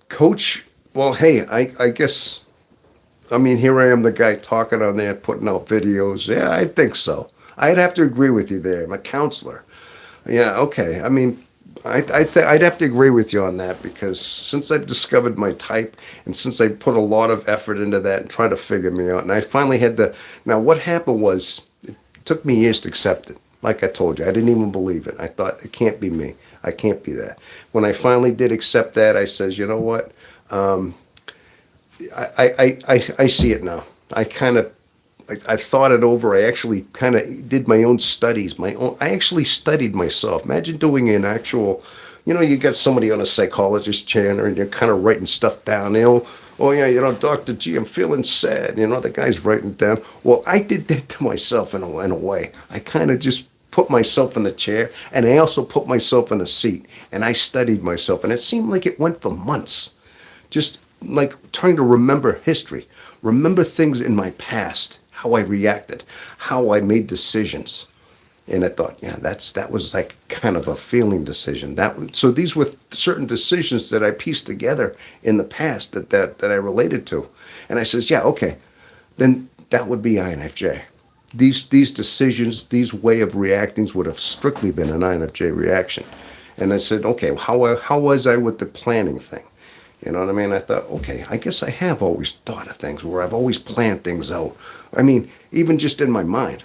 coach, well, hey, I guess, I mean, here I am, the guy talking on there, putting out videos. Yeah, I think so. I'd have to agree with you there. I'm a counselor. Yeah, okay. I mean, I'd have to agree with you on that because since I've discovered my type and since I put a lot of effort into that and trying to figure me out, and I finally had to. Now, what happened was it took me years to accept it. Like I told you, I didn't even believe it. I thought it can't be me. I can't be that. When I finally did accept that, I says, you know what? I see it now. I thought it over. I actually kind of did my own studies. I actually studied myself. Imagine doing an actual, you got somebody on a psychologist chair and you're kind of writing stuff down. Oh yeah, Dr. G, I'm feeling sad. The guy's writing down. Well, I did that to myself in a way. I kind of just put myself in the chair and I also put myself in a seat and I studied myself. And it seemed like it went for months. Just like trying to remember history, remember things in my past, how I reacted, how I made decisions. And I thought, yeah, that was like kind of a feeling decision. So these were certain decisions that I pieced together in the past that I related to. And I says, yeah, okay, then that would be INFJ. These decisions, these way of reacting would have strictly been an INFJ reaction. And I said, okay, how was I with the planning thing? You know what I mean? I thought, okay, I guess I have always thought of things where I've always planned things out. I mean, even just in my mind,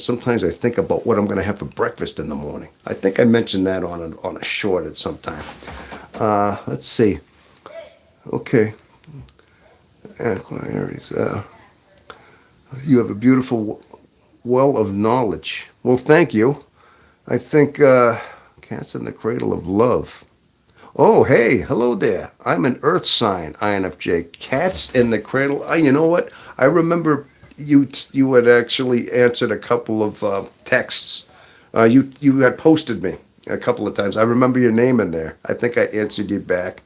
sometimes I think about what I'm going to have for breakfast in the morning. I think I mentioned that on a short at some time. Let's see. Okay. Aries, you have a beautiful well of knowledge. Well, thank you. I think Cat's in the Cradle of Love. Oh, hey, hello there. I'm an Earth sign, INFJ. Cats in the Cradle. You know what? I remember you had actually answered a couple of texts. You had posted me a couple of times. I remember your name in there. I think I answered you back.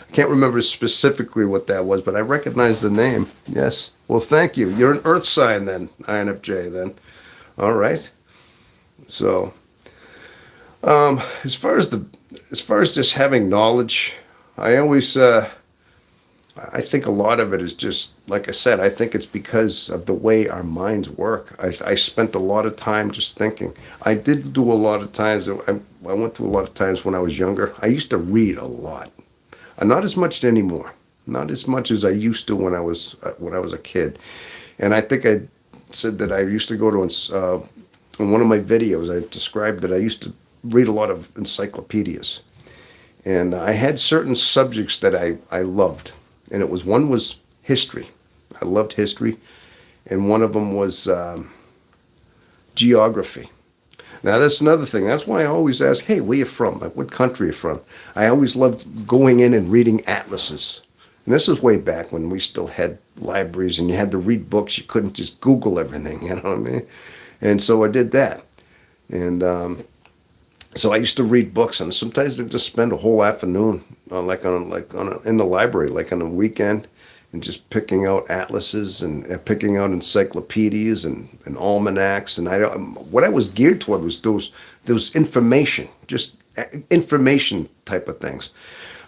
I can't remember specifically what that was, but I recognize the name. Yes. Well, thank you. You're an Earth sign then, INFJ then. All right. So, as far as just having knowledge, I always I think a lot of it is just like I said. I think it's because of the way our minds work. I spent a lot of time just thinking. I did do a lot of times. I went through a lot of times when I was younger. I used to read a lot, not as much anymore. Not as much as I used to when I was a kid. And I think I said that I used to go to in one of my videos. I described that I used to read a lot of encyclopedias. And I had certain subjects that I loved. And one was history. I loved history. And one of them was geography. Now, that's another thing. That's why I always ask, hey, where you from? Like, what country you from? I always loved going in and reading atlases. And this is way back when we still had libraries and you had to read books. You couldn't just Google everything, you know what I mean? And so I did that. And so I used to read books, and sometimes I'd just spend a whole afternoon, in the library, like on a weekend, and just picking out atlases and picking out encyclopedias and almanacs. And what I was geared toward was those information, just information type of things.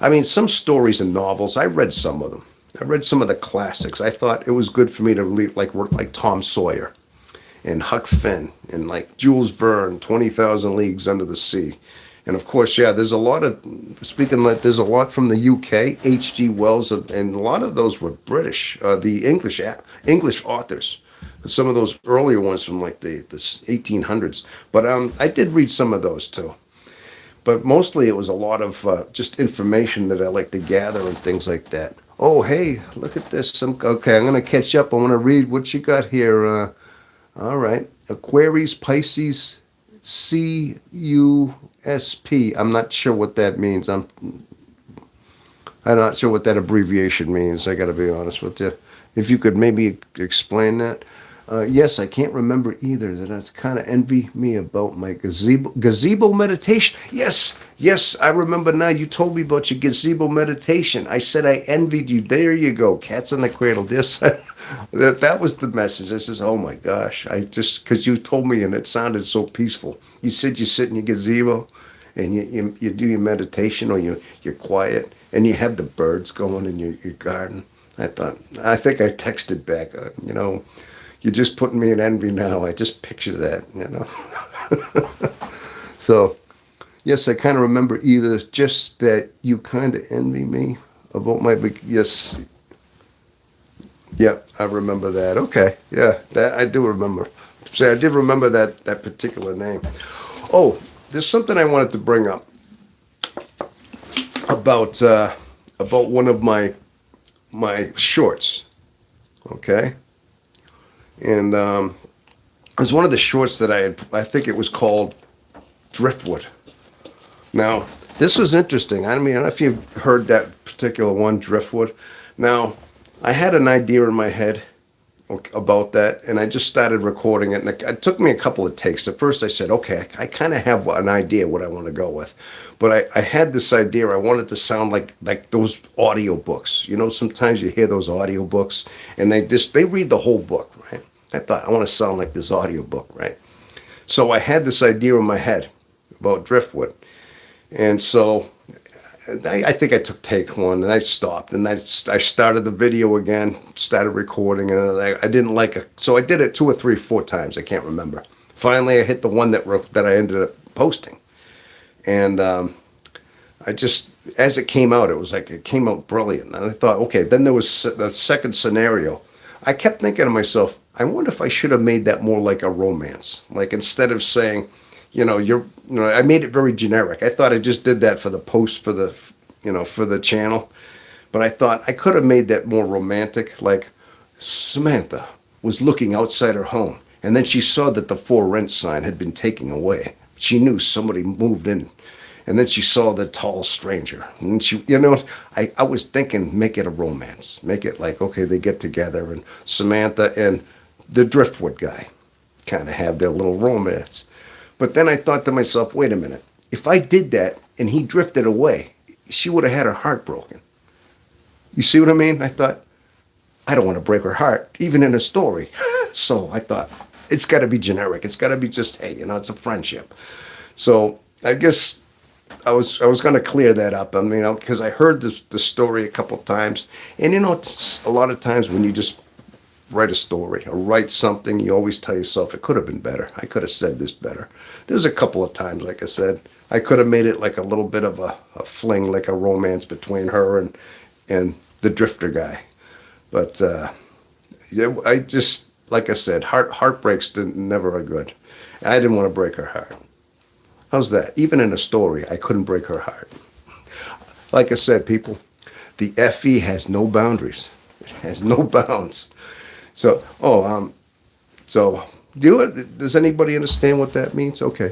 I mean, some stories and novels, I read some of them. I read some of the classics. I thought it was good for me to read, work like Tom Sawyer and Huck Finn and like Jules Verne, 20,000 Leagues Under the Sea. And of course, yeah, there's a lot there's a lot from the UK, H.G. Wells, and a lot of those were British, the English authors. Some of those earlier ones from like the 1800s. But I did read some of those too. But mostly it was a lot of just information that I like to gather and things like that. Oh, hey, look at this. Okay, I'm going to catch up. I want to read what you got here. All right. Aquarius, Pisces, CUSP. I'm not sure what that means. I'm not sure what that abbreviation means. I got to be honest with you. If you could maybe explain that. Yes, I can't remember either. That's kind of envy me about my gazebo meditation. Yes, Yes, I remember now. You told me about your gazebo meditation. I said I envied you. There you go. Cats in the cradle. Yes, that was the message. I says, oh my gosh. I just, because you told me and it sounded so peaceful. You said you sit in your gazebo and you do your meditation, or you're quiet and you have the birds going in your garden. I think I texted back, you're just putting me in envy now. I just picture that. So, yes, I kind of remember either just that you kind of envy me about my big. Yes, yeah, I remember that. Okay, yeah, that I do remember. See, I did remember that particular name. Oh, there's something I wanted to bring up about one of my shorts. Okay, and it was one of the shorts that I think it was called Driftwood. Now, this was interesting. I mean, I don't know if you've heard that particular one, Driftwood. Now, I had an idea in my head about that, and I just started recording it, and it took me a couple of takes. At first, I said, okay, I kind of have an idea what I want to go with. But I had this idea. I wanted to sound like those audio books. Sometimes you hear those audio books, and they read the whole book, right? I thought, I want to sound like this audio book, right? So I had this idea in my head about Driftwood. And so I think I took take one and I stopped and I started the video again, started recording, and I didn't like it. So I did it 2 or 3, 4 times. I can't remember. Finally, I hit the one that I ended up posting. And I just, as it came out, it came out brilliant. And I thought, okay, then there was the second scenario. I kept thinking to myself, I wonder if I should have made that more like a romance. Like instead of saying, I made it very generic. I thought I just did that for the post for the channel. But I thought I could have made that more romantic. Like Samantha was looking outside her home, and then she saw that the for rent sign had been taken away. She knew somebody moved in. And then she saw the tall stranger. And I was thinking, make it a romance. Make it like, okay, they get together, and Samantha and the Driftwood guy kind of have their little romance. But then I thought to myself, wait a minute. If I did that and he drifted away, she would have had her heart broken. You see what I mean? I thought, I don't want to break her heart, even in a story. So I thought, it's got to be generic. It's got to be just, hey, it's a friendship. So I guess I was going to clear that up. I mean, because I heard the story a couple times. And, a lot of times when you just write a story or write something, you always tell yourself, it could have been better. I could have said this better. There's a couple of times, like I said, I could have made it like a little bit of a fling, like a romance between her and the drifter guy. But I just, like I said, heartbreaks never are good. I didn't want to break her heart. How's that? Even in a story, I couldn't break her heart. Like I said, people, the FE has no boundaries. It has no bounds. So, does anybody understand what that means? Okay.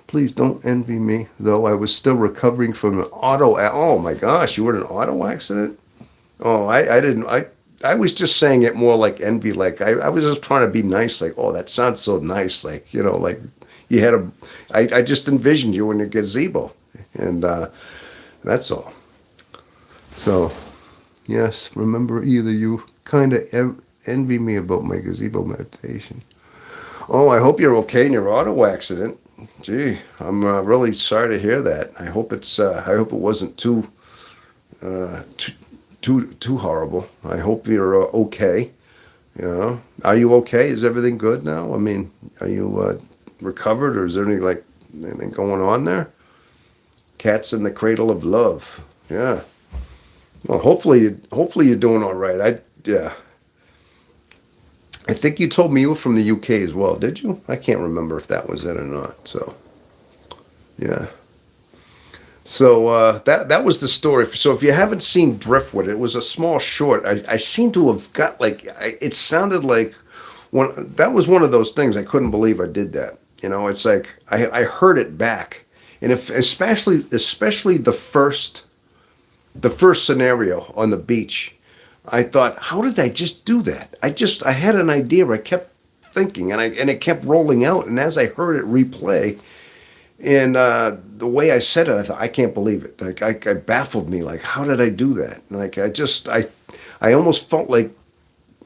Please don't envy me, though. I was still recovering from an oh my gosh, you were in an auto accident? Oh, I didn't. I was just saying it more like envy. Like I was just trying to be nice. Like, oh, that sounds so nice. Like, like you had I just envisioned you in a gazebo. And that's all. So, yes, remember either you kind of envy me about my gazebo meditation. Oh, I hope you're okay in your auto accident. Gee, I'm really sorry to hear that. I hope it wasn't too horrible. I hope you're okay. Are you okay? Is everything good now? I mean, are you recovered, or is there anything going on there? Cats in the cradle of love. Yeah. Well, hopefully you're doing all right. I think you told me you were from the UK as well, did you? I can't remember if that was it or not. So, yeah. So that was the story. So if you haven't seen Driftwood, it was a small short. I seem to have got it sounded like that was one of those things I couldn't believe I did that. It's like I heard it back, and especially the first scenario on the beach. I thought, how did I just do that? I had an idea. I kept thinking, and it kept rolling out. And as I heard it replay, And the way I said it, I thought, I can't believe it. Like, I baffled me. Like, how did I do that? Like, I almost felt like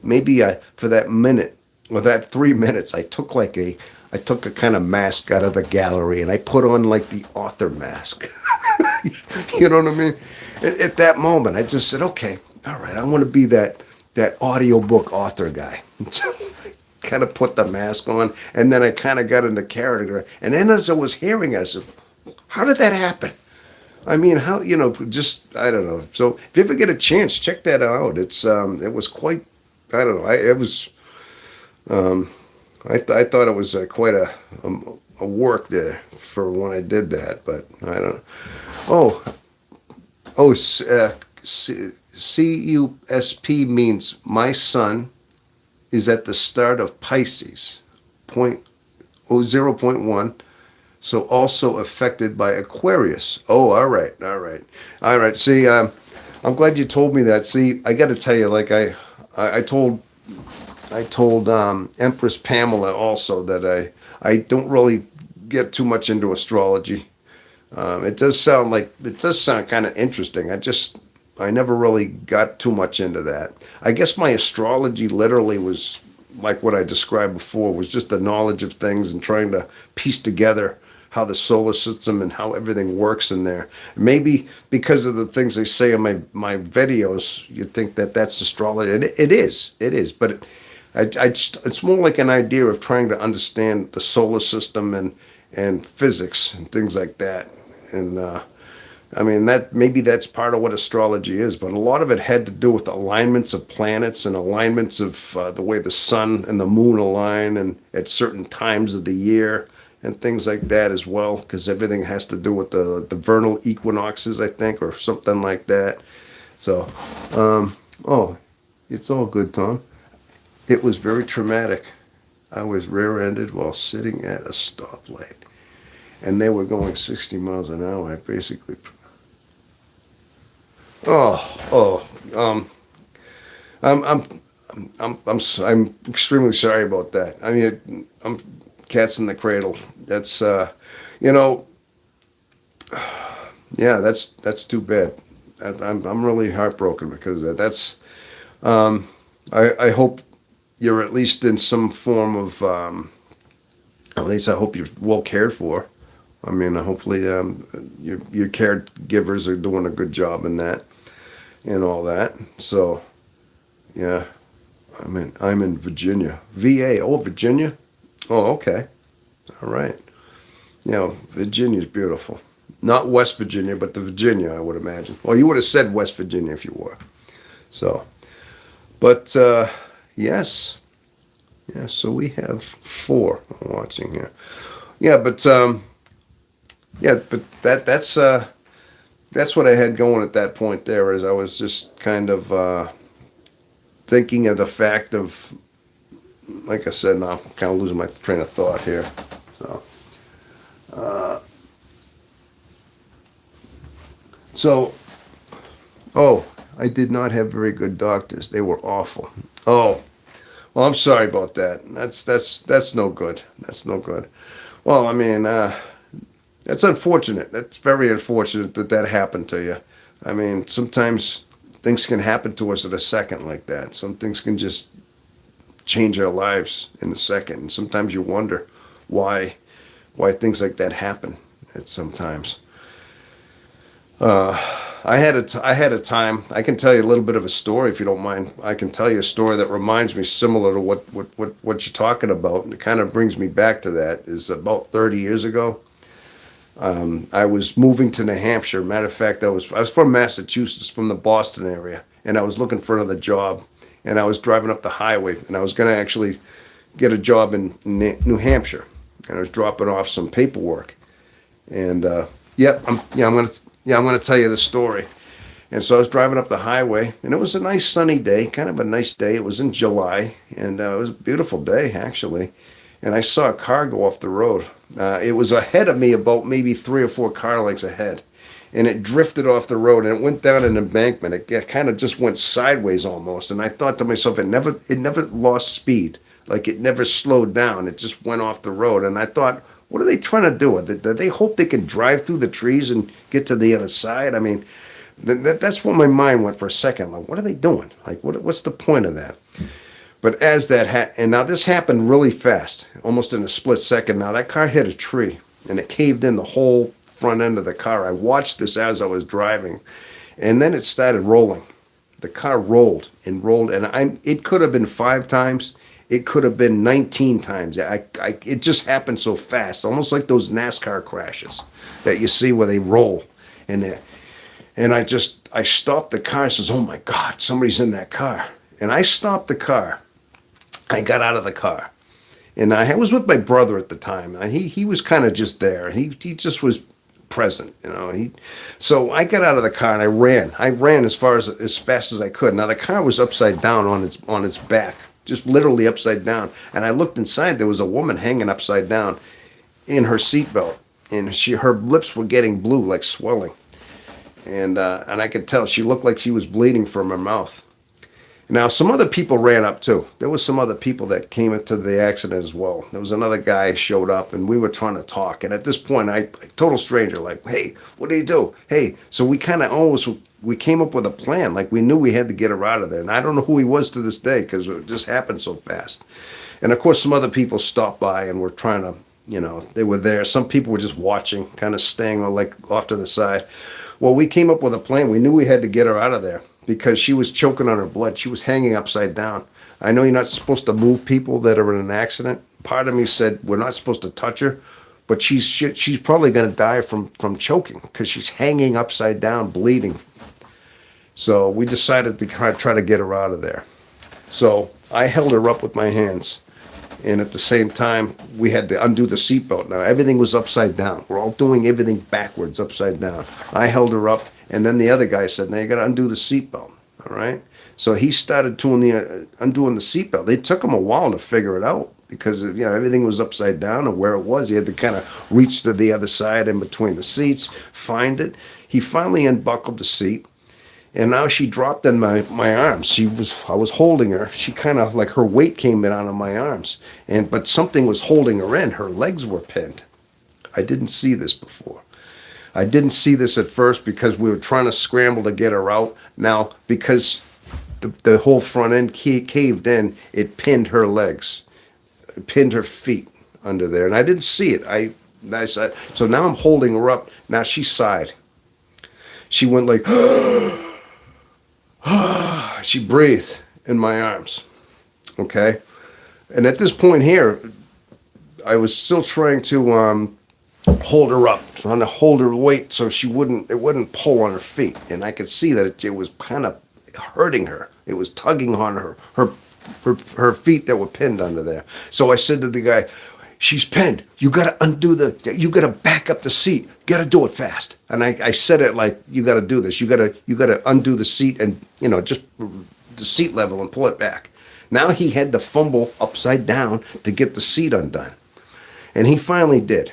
maybe for that minute or that 3 minutes, I took a kind of mask out of the gallery and I put on like the author mask. You know what I mean? At that moment, I just said, okay, all right, I want to be that audiobook author guy. So kind of put the mask on, and then I kind of got into character. And then as I was hearing, I said, how did that happen? I mean, how, just, I don't know. So if you ever get a chance, check that out. It was quite, I don't know. I thought it was quite a work there for when I did that, but I don't know. Oh, oh, CUSP means my sun is at the start of Pisces, point oh 0.1. So also affected by Aquarius. Oh, all right, all right, all right. See, I'm glad you told me that. See, I got to tell you, like I told Empress Pamela also that I don't really get too much into astrology. It does sound kind of interesting. I never really got too much into that. I guess my astrology literally was like what I described before, was just the knowledge of things and trying to piece together how the solar system and how everything works in there. Maybe because of the things they say in my videos, you think that that's astrology. It is, but it's more like an idea of trying to understand the solar system and physics and things like that. And I mean, that maybe that's part of what astrology is, but a lot of it had to do with alignments of planets and alignments of the way the sun and the moon align and at certain times of the year and things like that as well, because everything has to do with the vernal equinoxes, I think, or something like that. So, oh, it's all good, Tom. It was very traumatic. I was rear-ended while sitting at a stoplight, and they were going 60 miles an hour. I basically, oh, I'm, I'm, I'm extremely sorry about that. I mean, I'm cats in the cradle. That's, you know, yeah, that's too bad. I'm really heartbroken because of that. I hope you're at least in some form of, at least I hope you're well cared for. I mean, hopefully your caregivers are doing a good job in that and all that. So, yeah, I'm in Virginia, VA. Oh, Virginia. Oh, okay, all right. You know, Virginia's beautiful. Not West Virginia, but the Virginia, I would imagine. Well, you would have said West Virginia if you were. So, but yes, yeah. So we have four I'm watching here. Yeah, but yeah, but that's what I had going at that point. There is I was just kind of thinking of the fact of, like I said, now I'm kind of losing my train of thought here. So, so oh, I did not have very good doctors. They were awful. Oh, well, I'm sorry about that. That's no good. That's no good. Well, I mean, that's unfortunate. That's very unfortunate that that happened to you. I mean, sometimes things can happen to us in a second like that. Some things can just change our lives in a second. And sometimes you wonder why things like that happen at sometimes. I had a time. I can tell you a little bit of a story if you don't mind. I can tell you a story that reminds me similar to what you're talking about, and it kind of brings me back to that. Is about 30 years ago. I was moving to New Hampshire. Matter of fact, I was from Massachusetts, from the Boston area, and I was looking for another job. And I was driving up the highway, and I was going to actually get a job in New Hampshire, and I was dropping off some paperwork. And I'm gonna tell you the story. And so I was driving up the highway, and it was a nice sunny day, kind of a nice day. It was in July, and it was a beautiful day actually. And I saw a car go off the road. It was ahead of me, about maybe 3 or 4 car lengths ahead, and it drifted off the road and it went down an embankment. It kind of just went sideways almost. And I thought to myself, it never lost speed, like it never slowed down. It just went off the road. And I thought, what are they trying to do? Do they hope they can drive through the trees and get to the other side? I mean, that's what my mind went for a second. Like, what are they doing? Like, what's the point of that? But as and now this happened really fast, almost in a split second. Now that car hit a tree and it caved in the whole front end of the car. I watched this as I was driving, and then it started rolling. The car rolled and rolled, and it could have been 5 times. It could have been 19 times. It just happened so fast, almost like those NASCAR crashes that you see where they roll. And I stopped the car and says, oh my God, somebody's in that car. And I stopped the car. I got out of the car. And I was with my brother at the time. He was kind of just there. He just was present, you know. So I got out of the car and I ran. I ran as fast as I could. Now the car was upside down on its back, just literally upside down. And I looked inside. There was a woman hanging upside down in her seatbelt, and her lips were getting blue, like swelling. And I could tell she looked like she was bleeding from her mouth. Now, some other people ran up too. There was some other people that came into the accident as well. There was another guy showed up, and we were trying to talk. And at this point, total stranger, like, hey, what do you do? Hey, so we kind of we came up with a plan. Like, we knew we had to get her out of there. And I don't know who he was to this day because it just happened so fast. And of course, some other people stopped by and were trying to, you know, they were there. Some people were just watching, kind of staying like off to the side. Well, we came up with a plan. We knew we had to get her out of there, because she was choking on her blood. She was hanging upside down. I know you're not supposed to move people that are in an accident. Part of me said we're not supposed to touch her, but she's probably going to die from choking because she's hanging upside down, bleeding. So we decided to try to get her out of there. So I held her up with my hands, and at the same time, we had to undo the seatbelt. Now everything was upside down. We're all doing everything backwards, upside down. I held her up. And then the other guy said, now you got to undo the seatbelt, all right? So he started undoing the seatbelt. It took him a while to figure it out because, you know, everything was upside down and where it was. He had to kind of reach to the other side in between the seats, find it. He finally unbuckled the seat, and now she dropped in my arms. I was holding her. She kind of, like, her weight came in onto my arms, but something was holding her in. Her legs were pinned. I didn't see this before. I didn't see this at first because we were trying to scramble to get her out. Now, because the whole front end caved in, it pinned her legs, it pinned her feet under there. And I didn't see it. I said, so now I'm holding her up. Now she sighed. She went like, she breathed in my arms. Okay. And at this point here, I was still trying to hold her up, trying to hold her weight so it wouldn't pull on her feet. And I could see that it was kind of hurting her. It was tugging on her feet that were pinned under there. So I said to the guy, she's pinned. You got to back up the seat. You got to do it fast. And I said it like, you got to do this. You got to undo the seat and, you know, just the seat level and pull it back. Now he had to fumble upside down to get the seat undone. And he finally did.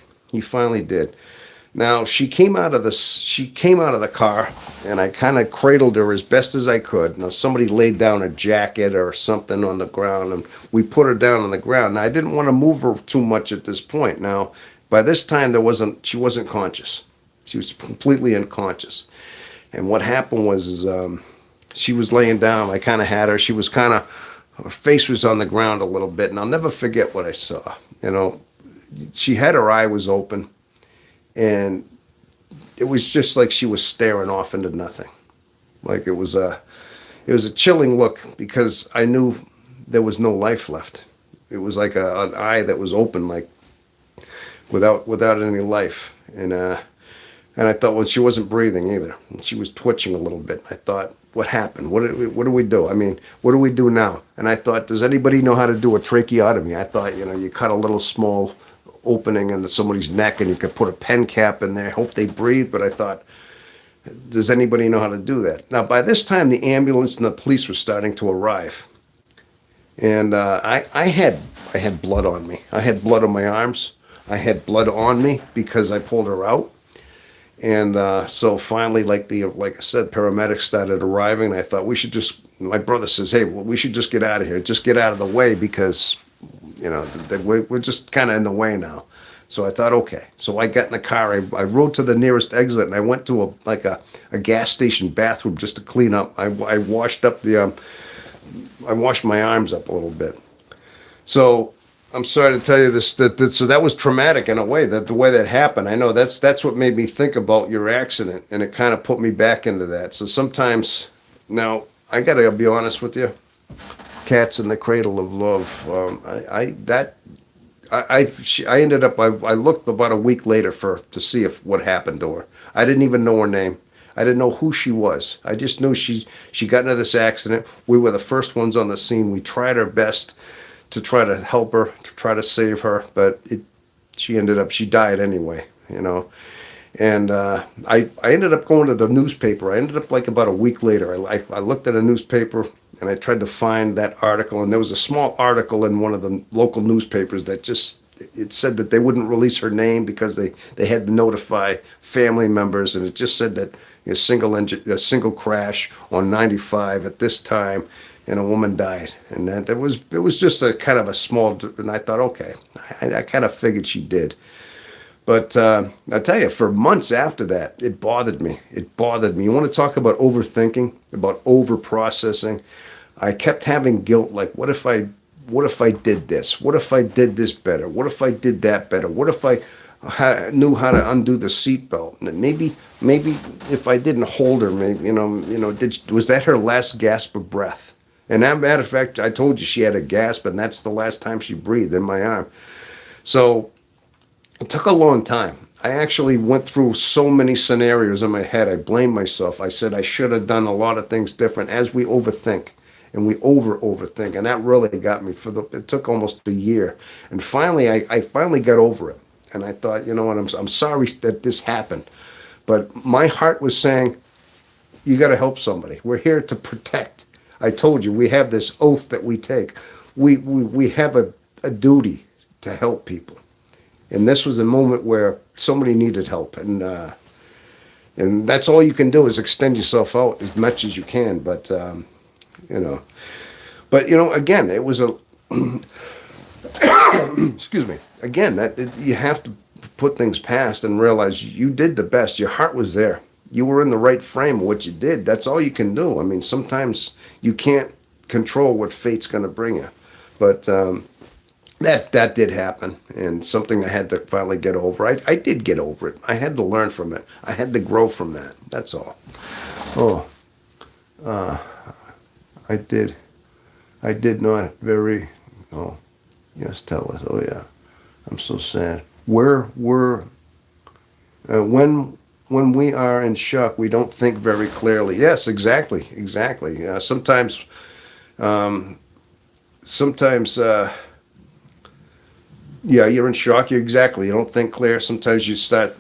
Now she came out of the car, and I kind of cradled her as best as I could. Now somebody laid down a jacket or something on the ground, and we put her down on the ground. Now I didn't want to move her too much at this point. Now by this time she wasn't conscious. She was completely unconscious. And what happened was she was laying down. I kind of had her. She was her face was on the ground a little bit, and I'll never forget what I saw. You know, she had her eye was open, and it was just like she was staring off into nothing. Like it was a chilling look because I knew there was no life left. It was like an eye that was open, like without any life. And I thought, well, she wasn't breathing either. And she was twitching a little bit. I thought, what happened? What do we do? I mean, what do we do now? And I thought, does anybody know how to do a tracheotomy? I thought, you know, you cut a little small opening into somebody's neck and you could put a pen cap in there, hope they breathe. But I thought, does anybody know how to do that? Now, by this time, the ambulance and the police were starting to arrive. And I had blood on me. I had blood on my arms. I had blood on me because I pulled her out. And so finally, like I said, paramedics started arriving. And I thought my brother says, hey, well, we should just get out of here. Just get out of the way because, you know, we're just kind of in the way now. So I thought, okay. So I got in the car. I rode to the nearest exit, and I went to a gas station bathroom just to clean up. I washed up I washed my arms up a little bit. So I'm sorry to tell you this. So that was traumatic in a way. That the way that happened. I know that's what made me think about your accident, and it kind of put me back into that. So sometimes, now I gotta be honest with you. Cats in the Cradle of Love. I ended up. I looked about a week later to see if what happened to her. I didn't even know her name. I didn't know who she was. I just knew she got into this accident. We were the first ones on the scene. We tried our best to try to help her, to try to save her, but she died anyway. And I ended up going to the newspaper. I ended up like about a week later. I looked at a newspaper and I tried to find that article. And there was a small article in one of the local newspapers that it said that they wouldn't release her name because they had to notify family members. And it just said that a single crash on 95 at this time, and a woman died. And that it was just a kind of a small. And I thought, okay, I kind of figured she did. But I tell you, for months after that, it bothered me. It bothered me. You want to talk about overthinking, about over-processing? I kept having guilt, like, what if I did this? What if I did this better? What if I did that better? What if I knew how to undo the seatbelt? Maybe if I didn't hold her, maybe was that her last gasp of breath? And as a matter of fact, I told you she had a gasp, and that's the last time she breathed in my arm. So it took a long time. I actually went through so many scenarios in my head. I blamed myself. I said I should have done a lot of things different as we overthink and we overthink. And that really got me it took almost a year. And finally, I finally got over it. And I thought, you know what, I'm sorry that this happened. But my heart was saying, you got to help somebody. We're here to protect. I told you, we have this oath that we take. We have a duty to help people. And this was a moment where somebody needed help, and that's all you can do is extend yourself out as much as you can. But again, it was a excuse me. Again, you have to put things past and realize you did the best. Your heart was there. You were in the right frame of what you did. That's all you can do. I mean, sometimes you can't control what fate's going to bring you, but. That did happen, and something I had to finally get over. I did get over it. I had to learn from it. I had to grow from that. That's all. Oh, I did. I did not very. Oh, yes. Tell us. Oh yeah. I'm so sad. When we are in shock, we don't think very clearly. Yes, exactly. Sometimes. Yeah, you're in shock. You don't think clear. Sometimes you start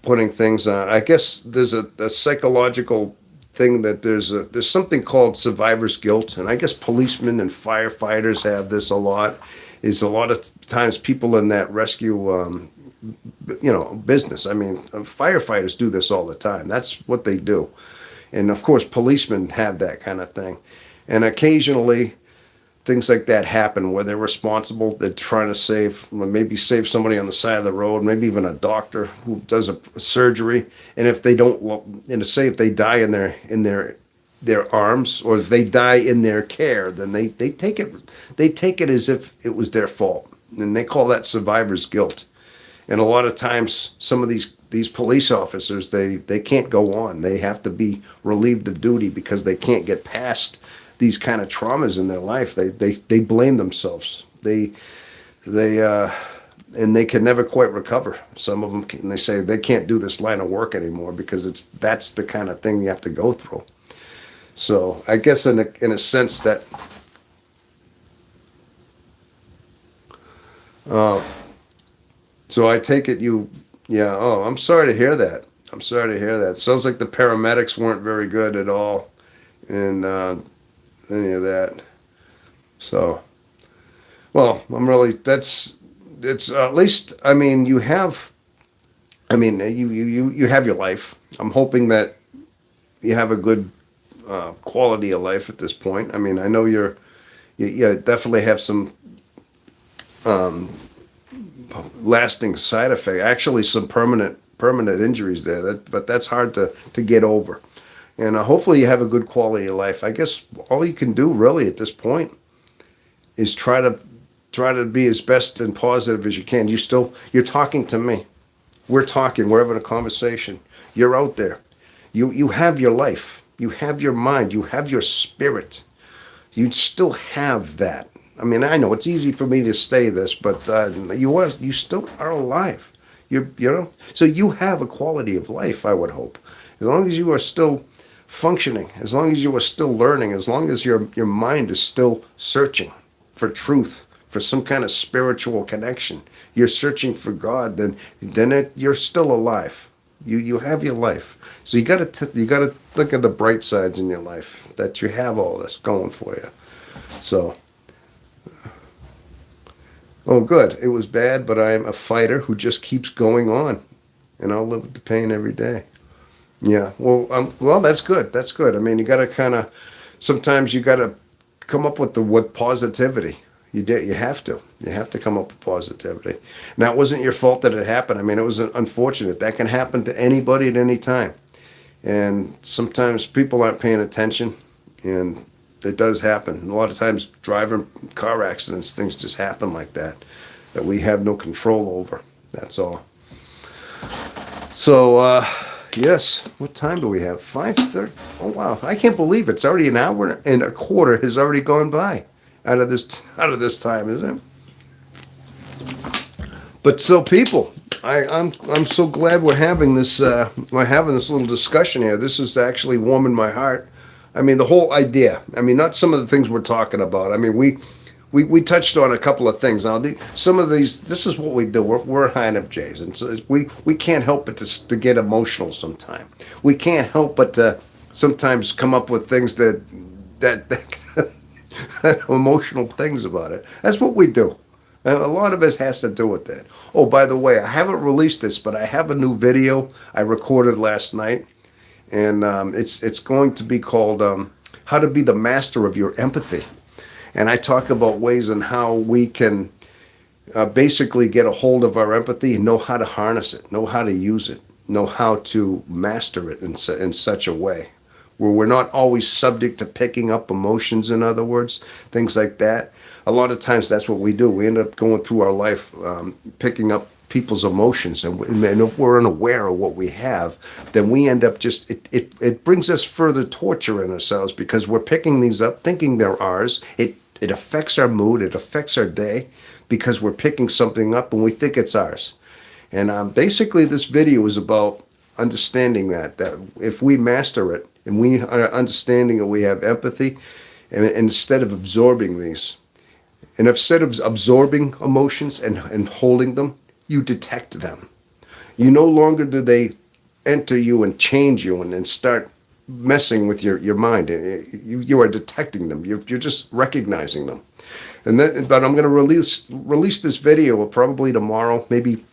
putting things on. I guess there's a psychological thing that there's something called survivor's guilt, and I guess policemen and firefighters have this a lot. Is a lot of times people in that rescue, business. I mean, firefighters do this all the time. That's what they do, and of course, policemen have that kind of thing, and occasionally. Things like that happen where they're responsible. They're trying to maybe save somebody on the side of the road, maybe even a doctor who does a surgery. And if they don't, say if they die in their arms, or if they die in their care, then they take it as if it was their fault, and they call that survivor's guilt. And a lot of times, some of these police officers they can't go on. They have to be relieved of duty because they can't get past these kind of traumas in their life. They blame themselves. And they can never quite recover. Some of them they say they can't do this line of work anymore because that's the kind of thing you have to go through. So I guess in a sense that so I take it I'm sorry to hear that. Sounds like the paramedics weren't very good at all in any of that. So, well, it's at least, I mean, you have your life. I'm hoping that you have a good quality of life at this point. I mean, I know you definitely have some lasting side effect. Actually, some permanent injuries there. But that's hard to get over. And hopefully, you have a good quality of life. I guess all you can do really at this point is try to be as best and positive as you can. You're talking to me. We're talking. We're having a conversation. You're out there. You have your life. You have your mind. You have your spirit. You still have that. I mean, I know it's easy for me to say this, but you still are alive. So you have a quality of life, I would hope. As long as you are still functioning, as long as you are still learning, as long as your mind is still searching for truth, for some kind of spiritual connection, you're searching for God, then you're still alive. You have your life. So you gotta think of the bright sides in your life, that you have all this going for you. So, oh, good. It was bad, but I am a fighter who just keeps going on, and I'll live with the pain every day. Yeah. Well, that's good. That's good. I mean, you gotta sometimes you gotta come up with positivity. You have to. You have to come up with positivity. Now, it wasn't your fault that it happened. I mean, it was unfortunate. That can happen to anybody at any time. And sometimes people aren't paying attention, and it does happen. And a lot of times, driving car accidents, things just happen like that we have no control over. That's all. So, yes. What time do we have? 5:30. Oh, wow. I can't believe it's already an hour and a quarter has already gone by out of this time, isn't it? But so, people, I'm so glad we're having this little discussion here. This is actually warming my heart. I mean, the whole idea. I mean, not some of the things we're talking about. I mean, we touched on a couple of things. Now, some of these, this is what we do. We're INFJs, and so we can't help but to get emotional sometimes. We can't help but to sometimes come up with things that emotional things about it. That's what we do. And a lot of it has to do with that. Oh, by the way, I haven't released this, but I have a new video I recorded last night, and it's going to be called "How to Be the Master of Your Empathy." And I talk about ways on how we can basically get a hold of our empathy and know how to harness it, know how to use it, know how to master it in such a way where we're not always subject to picking up emotions, in other words, things like that. A lot of times that's what we do. We end up going through our life picking up people's emotions, and if we're unaware of what we have, then we end up it brings us further torture in ourselves because we're picking these up thinking they're ours. It affects our mood, it affects our day because we're picking something up and we think it's ours. And basically this video is about understanding that if we master it and we are understanding that we have empathy, and instead of absorbing these, and instead of absorbing emotions and holding them, you detect them. You no longer do they enter you and change you and start messing with your mind. You are detecting them. You're just recognizing them. But I'm going to release this video probably tomorrow, maybe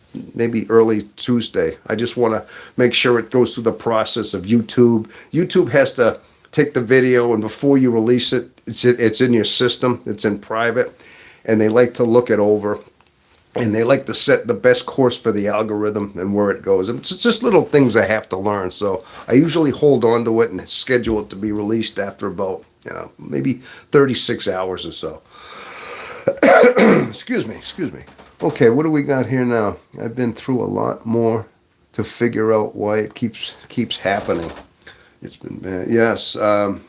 early Tuesday. I just want to make sure it goes through the process of YouTube. YouTube has to take the video, and before you release it, it's in your system. It's in private, and they like to look it over. And they like to set the best course for the algorithm and where it goes. It's just little things I have to learn. So I usually hold on to it and schedule it to be released after about, maybe 36 hours or so. Excuse me. Okay, what do we got here now? I've been through a lot more to figure out why it keeps happening. It's been bad. Yes. Well,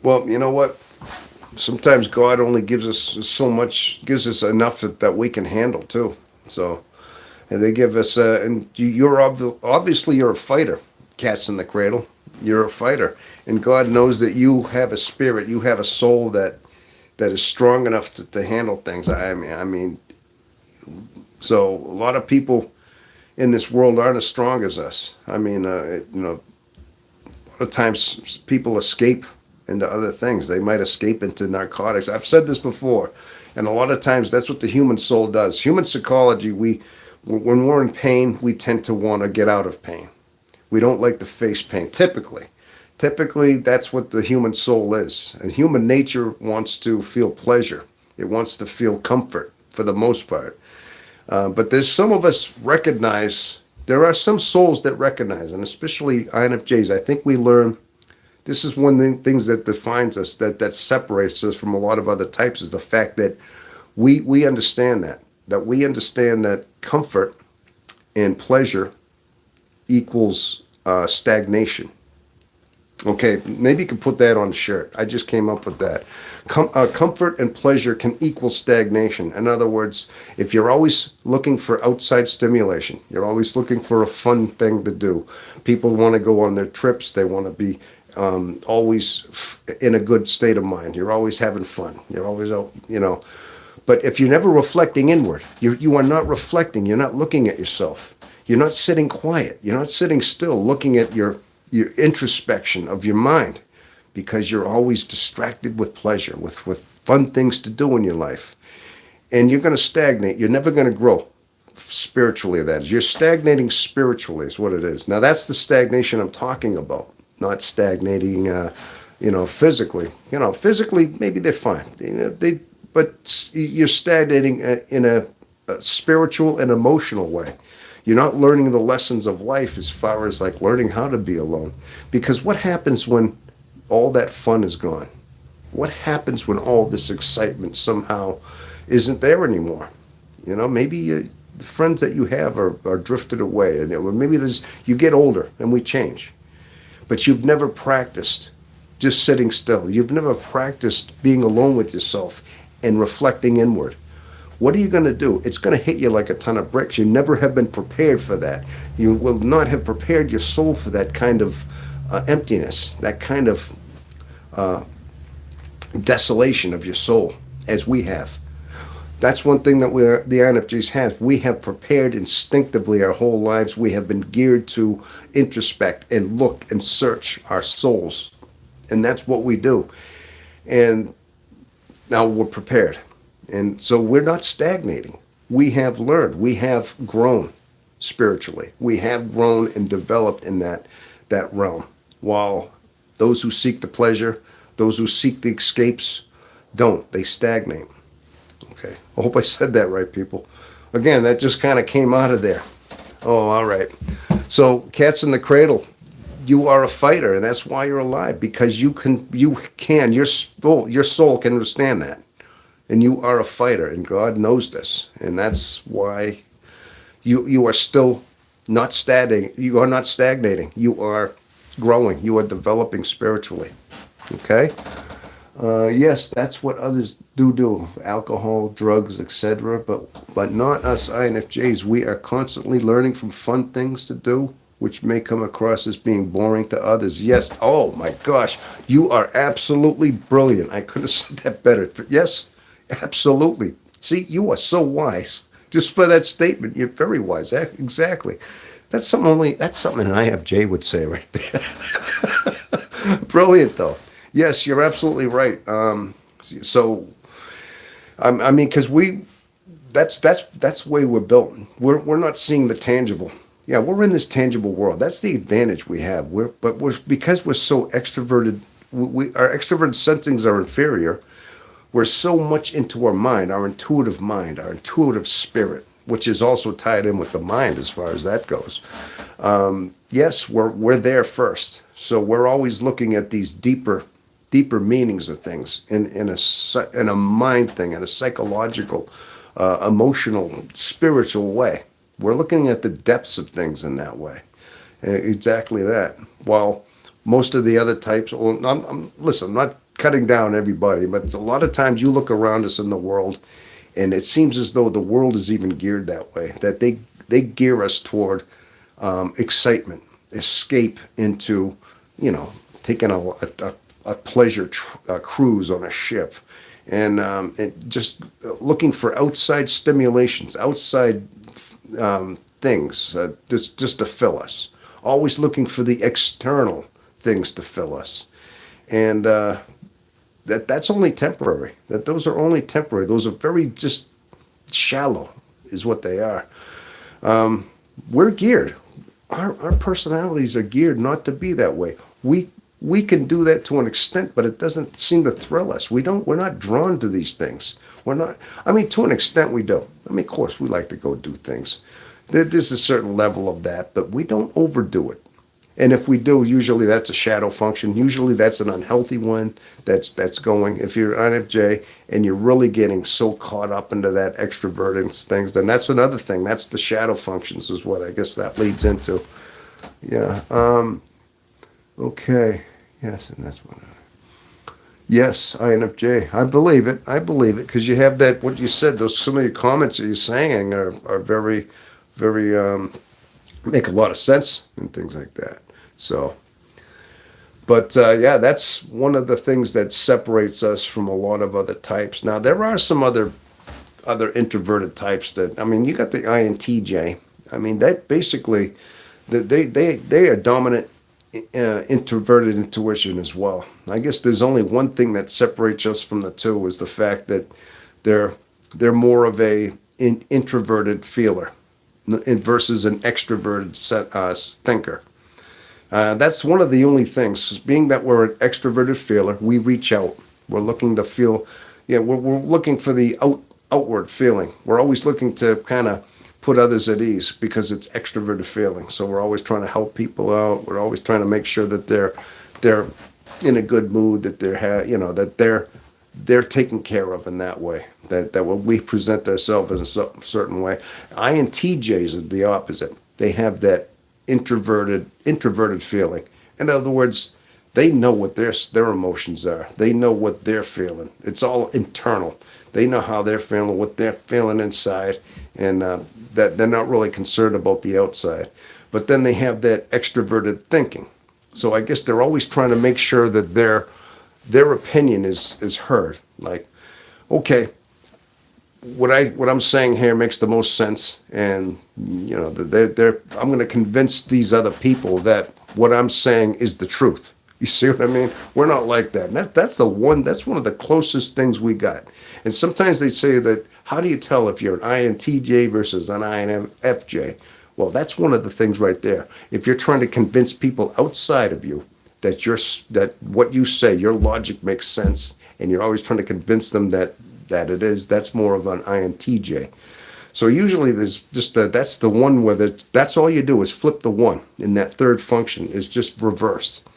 you know what? Sometimes God only gives us so much, gives us enough that we can handle too. So, and they give us, and you're obviously you're a fighter, cats in the cradle. You're a fighter, and God knows that you have a spirit, you have a soul that is strong enough to handle things. I mean, so a lot of people in this world aren't as strong as us. I mean, a lot of times people escape into other things. They might escape into narcotics. I've said this before, and a lot of times that's what the human soul does. Human psychology, when we're in pain, we tend to want to get out of pain. We don't like to face pain, typically. Typically, that's what the human soul is. And human nature wants to feel pleasure. It wants to feel comfort. for the most part. But there's some of us recognize, there are some souls that recognize, and especially INFJs, I think we learn, this is one of the things that defines us, that separates us from a lot of other types, is the fact that we understand that we understand that comfort and pleasure equals stagnation. Okay, maybe you could put that on a shirt. I just came up with that. Comfort and pleasure can equal stagnation. In other words, if you're always looking for outside stimulation, you're always looking for a fun thing to do. People want to go on their trips. They want to be always in a good state of mind. You're always having fun. You're always, But if you're never reflecting inward, you are not reflecting. You're not looking at yourself. You're not sitting quiet. You're not sitting still looking at your introspection of your mind, because you're always distracted with pleasure, with fun things to do in your life. And you're going to stagnate. You're never going to grow spiritually, that is. You're stagnating spiritually is what it is. Now, that's the stagnation I'm talking about, not stagnating, physically. Physically, maybe they're fine. But you're stagnating in a spiritual and emotional way. You're not learning the lessons of life as far as like learning how to be alone. Because what happens when all that fun is gone? What happens when all this excitement somehow isn't there anymore? Maybe the friends that you have are drifted away, and maybe you get older and we change. But you've never practiced just sitting still. You've never practiced being alone with yourself and reflecting inward. What are you going to do? It's going to hit you like a ton of bricks. You never have been prepared for that. You will not have prepared your soul for that kind of emptiness, that kind of desolation of your soul, as we have. That's one thing that the INFJs have. We have prepared instinctively our whole lives. We have been geared to introspect and look and search our souls. And that's what we do. And now we're prepared. And so we're not stagnating. We have learned. We have grown spiritually. We have grown and developed in that realm. While those who seek the pleasure, those who seek the escapes, don't. They stagnate. Okay. I hope I said that right, people. Again, that just kind of came out of there. Oh, all right. So, cats in the cradle. You are a fighter, and that's why you're alive, because your soul can understand that. And you are a fighter, and God knows this. And that's why you are still not stagnating. You are not stagnating. You are growing. You are developing spiritually. Okay? Yes, that's what others do. Alcohol, drugs, etc. But not us INFJs. We are constantly learning from fun things to do, which may come across as being boring to others. Yes. Oh, my gosh. You are absolutely brilliant. I could have said that better. Yes. Absolutely. See, you are so wise. Just for that statement, you're very wise. Exactly. That's something an INFJ would say right there. Brilliant, though. Yes, you're absolutely right. So, I mean, because that's the way we're built. We're not seeing the tangible. Yeah, we're in this tangible world. That's the advantage we have. Because we're so extroverted. Our extroverted sensings are inferior. We're so much into our mind, our intuitive spirit, which is also tied in with the mind as far as that goes. Yes, we're there first. So we're always looking at these deeper meanings of things in a mind thing, in a psychological, emotional, spiritual way. We're looking at the depths of things in that way. Exactly that. While most of the other types, listen, I'm not cutting down everybody, but a lot of times you look around us in the world, and it seems as though the world is even geared that way, that they gear us toward excitement, escape into, taking a pleasure cruise on a ship, and just looking for outside stimulations, outside things, just to fill us. Always looking for the external things to fill us. And that's only temporary. Those are only temporary. Those are very just shallow, is what they are. We're geared. Our personalities are geared not to be that way. we can do that to an extent, but it doesn't seem to thrill us. We're not drawn to these things. We're not, I mean, to an extent we do. I mean, of course, we like to go do things. There's a certain level of that, but we don't overdo it. And if we do, usually that's a shadow function. Usually that's an unhealthy one that's going. If you're an INFJ and you're really getting so caught up into that extroverting things, then that's another thing. That's the shadow functions is what I guess that leads into. Yeah. Okay. Yes, and that's what. Yes, INFJ. I believe it. I believe it because you have that. What you said. Those some of your comments that you're saying are very, very make a lot of sense and things like that. So, but yeah, that's one of the things that separates us from a lot of other types. Now there are some other introverted types that I mean, you got the INTJ. I mean, that basically they are dominant introverted intuition as well. I guess there's only one thing that separates us from the two is the fact that they're more of a introverted feeler versus an extroverted thinker. That's one of the only things. Being that we're an extroverted feeler, we reach out. We're looking to feel, yeah, we're looking for the outward feeling. We're always looking to kind of put others at ease because it's extroverted feeling. So we're always trying to help people out. We're always trying to make sure that they're in a good mood, that that they're taken care of in that way. That when we present ourselves in a certain way. INTJs are the opposite. They have that introverted feeling. In other words, they know what their emotions are. They know what they're feeling. It's all internal. They know how they're feeling, what they're feeling inside, and that they're not really concerned about the outside. But then they have that extroverted thinking. So I guess they're always trying to make sure that their opinion is heard. Like, okay, what I'm saying here makes the most sense, and I'm going to convince these other people that what I'm saying is the truth. You see what I mean? We're not like that. And that's one of the closest things we got. And sometimes they say that, how do you tell if you're an INTJ versus an INFJ? Well, that's one of the things right there. If you're trying to convince people outside of you that what you say, your logic makes sense, and you're always trying to convince them that it is, that's more of an INTJ. So usually there's just that's the one where that's all you do is flip the one, and that third function is just reversed.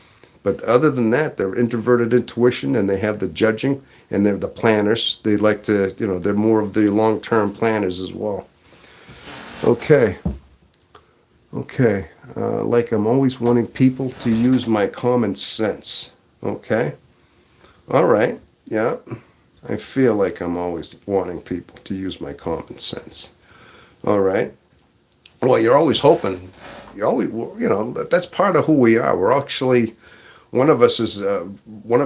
But other than that, they're introverted intuition, and they have the judging, and they're the planners. They like to, they're more of the long-term planners as well. Okay. Like I'm always wanting people to use my common sense. Okay. All right. Yeah. I feel like I'm always wanting people to use my common sense. All right. Well, you're always hoping. You always, that's part of who we are. We're actually, one of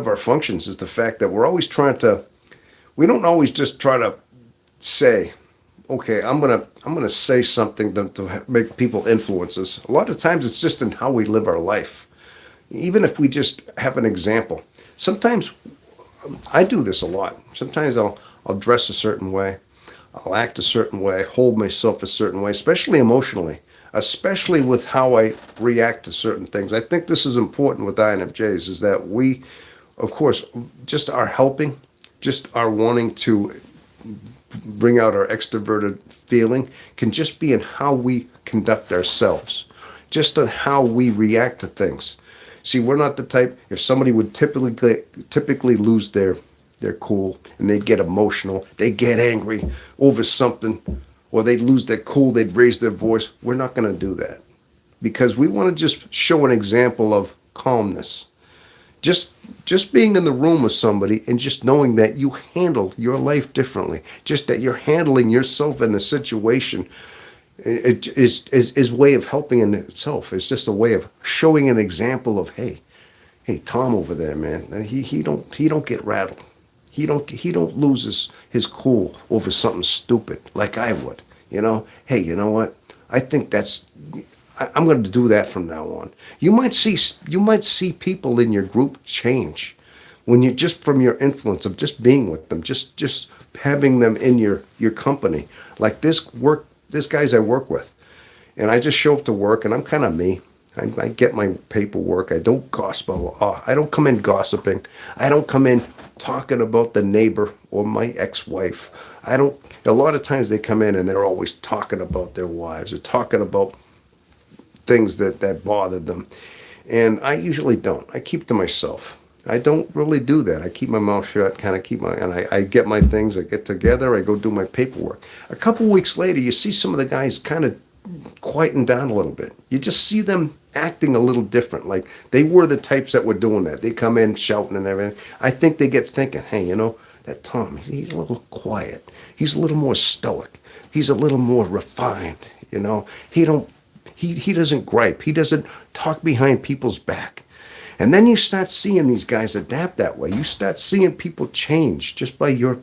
our functions is the fact that we're always we don't always just try to say, okay, I'm gonna say something to make people influence us. A lot of times it's just in how we live our life. Even if we just have an example. Sometimes I do this a lot. Sometimes I'll dress a certain way, I'll act a certain way, hold myself a certain way, especially emotionally, especially with how I react to certain things. I think this is important with INFJs is that we, of course, just our helping, just our wanting to bring out our extroverted feeling can just be in how we conduct ourselves, just on how we react to things. See, we're not the type, if somebody would typically lose their cool and they get emotional, they get angry over something, or they'd lose their cool, they'd raise their voice. We're not going to do that because we want to just show an example of calmness. Just being in the room with somebody and just knowing that you handle your life differently, just that you're handling yourself in a situation, it is way of helping in itself. It's just a way of showing an example of, hey, Tom over there, man, he don't get rattled. He don't lose his cool over something stupid like I would. Hey, you know what? I think I'm going to do that from now on. You might see people in your group change when you just from your influence of just being with them, just having them in your company. Like this guys I work with, and I just show up to work and I'm kind of me. I get my paperwork. I don't gossip. I don't come in gossiping. I don't come in talking about the neighbor or my ex-wife. I don't. A lot of times they come in and they're always talking about their wives or talking about things that bother them. And I usually don't. I keep to myself. I don't really do that. I keep my mouth shut, kind of I get my things, I get together, I go do my paperwork. A couple weeks later, you see some of the guys kind of quieting down a little bit. You just see them acting a little different. Like they were the types that were doing that. They come in shouting and everything. I think they get thinking, hey, that Tom, he's a little quiet. He's a little more stoic. He's a little more refined. He doesn't gripe. He doesn't talk behind people's back. And then you start seeing these guys adapt that way. You start seeing people change just by your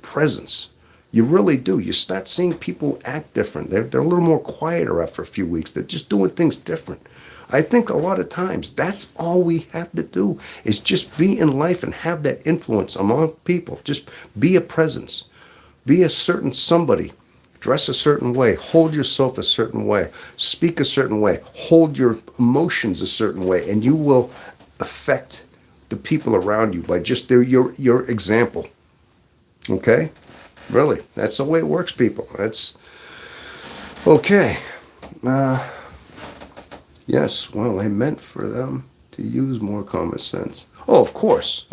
presence. You really do. You start seeing people act different. They're a little more quieter after a few weeks. They're just doing things different. I think a lot of times that's all we have to do is just be in life and have that influence among people. Just be a presence. Be a certain somebody. Dress a certain way, hold yourself a certain way, speak a certain way, hold your emotions a certain way, and you will affect the people around you by just your example. Okay? Really, that's the way it works, people. That's okay. Yes, well, I meant for them to use more common sense. Oh, of course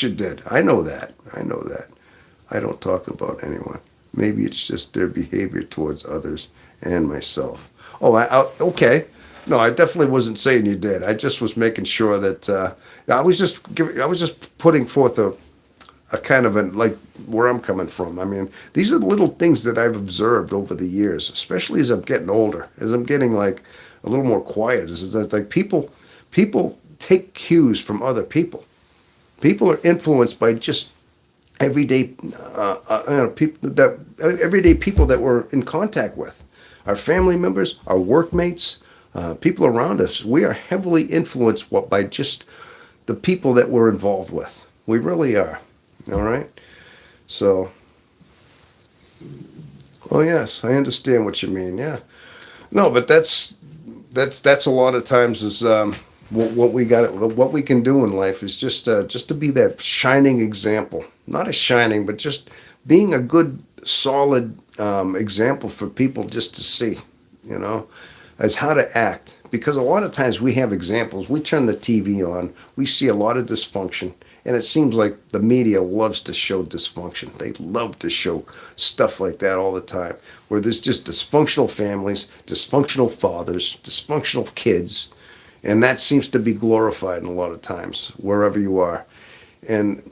you did. I know that. I don't talk about anyone. Maybe it's just their behavior towards others and myself. Oh, okay. No, I definitely wasn't saying you did. I just was making sure that I was just putting forth a kind of like where I'm coming from. I mean, these are the little things that I've observed over the years, especially as I'm getting older, as I'm getting like a little more quiet. It's like people take cues from other people. People are influenced by just everyday people that we're in contact with, our family members, our workmates, people around us. We are heavily influenced by just the people that we're involved with. We really are. All right. So, oh yes, I understand what you mean. Yeah. No, but that's a lot of times is what we can do in life is just to be that shining example. Not a shining, but just being a good, solid example for people just to see, as how to act. Because a lot of times we have examples. We turn the TV on, we see a lot of dysfunction, and it seems like the media loves to show dysfunction. They love to show stuff like that all the time, where there's just dysfunctional families, dysfunctional fathers, dysfunctional kids, and that seems to be glorified in a lot of times, wherever you are. And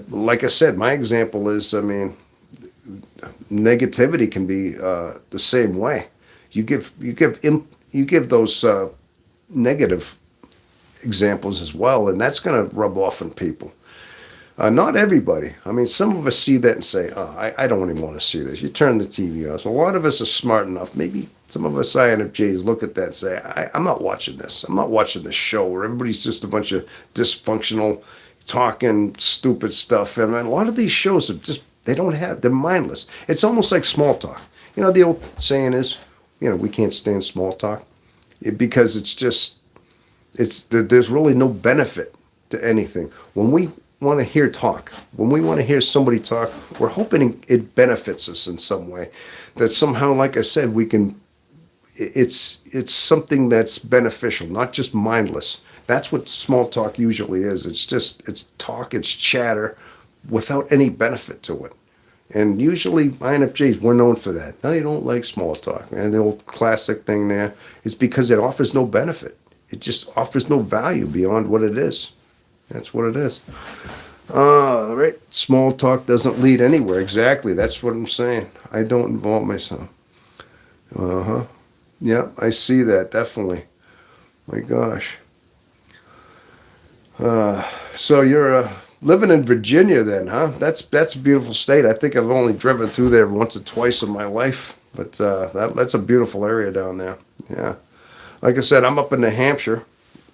like I said, my example is, I mean, negativity can be the same way. You give those negative examples as well, and that's going to rub off on people. Not everybody. I mean, some of us see that and say, "Oh, I don't even want to see this." You turn the TV off. So a lot of us are smart enough. Maybe some of us INFJs look at that and say, "I'm not watching this. I'm not watching this show where everybody's just a bunch of dysfunctional, talking stupid stuff." And a lot of these shows they're mindless. It's almost like small talk. The old saying is, we can't stand small talk because there's really no benefit to anything. When we want to hear talk, when we want to hear somebody talk, we're hoping it benefits us in some way. That somehow, like I said, it's something that's beneficial, not just mindless. That's what small talk usually is. It's talk, it's chatter without any benefit to it. And usually INFJs, we're known for that. Now, you don't like small talk. And the old classic thing there is because it offers no benefit. It just offers no value beyond what it is. That's what it is. All right. Small talk doesn't lead anywhere. Exactly. That's what I'm saying. I don't involve myself. Uh-huh. Yeah, I see that. Definitely. My gosh. So you're living in Virginia then, huh? That's a beautiful state. I think I've only driven through there once or twice in my life. But that's a beautiful area down there. Yeah. Like I said, I'm up in New Hampshire.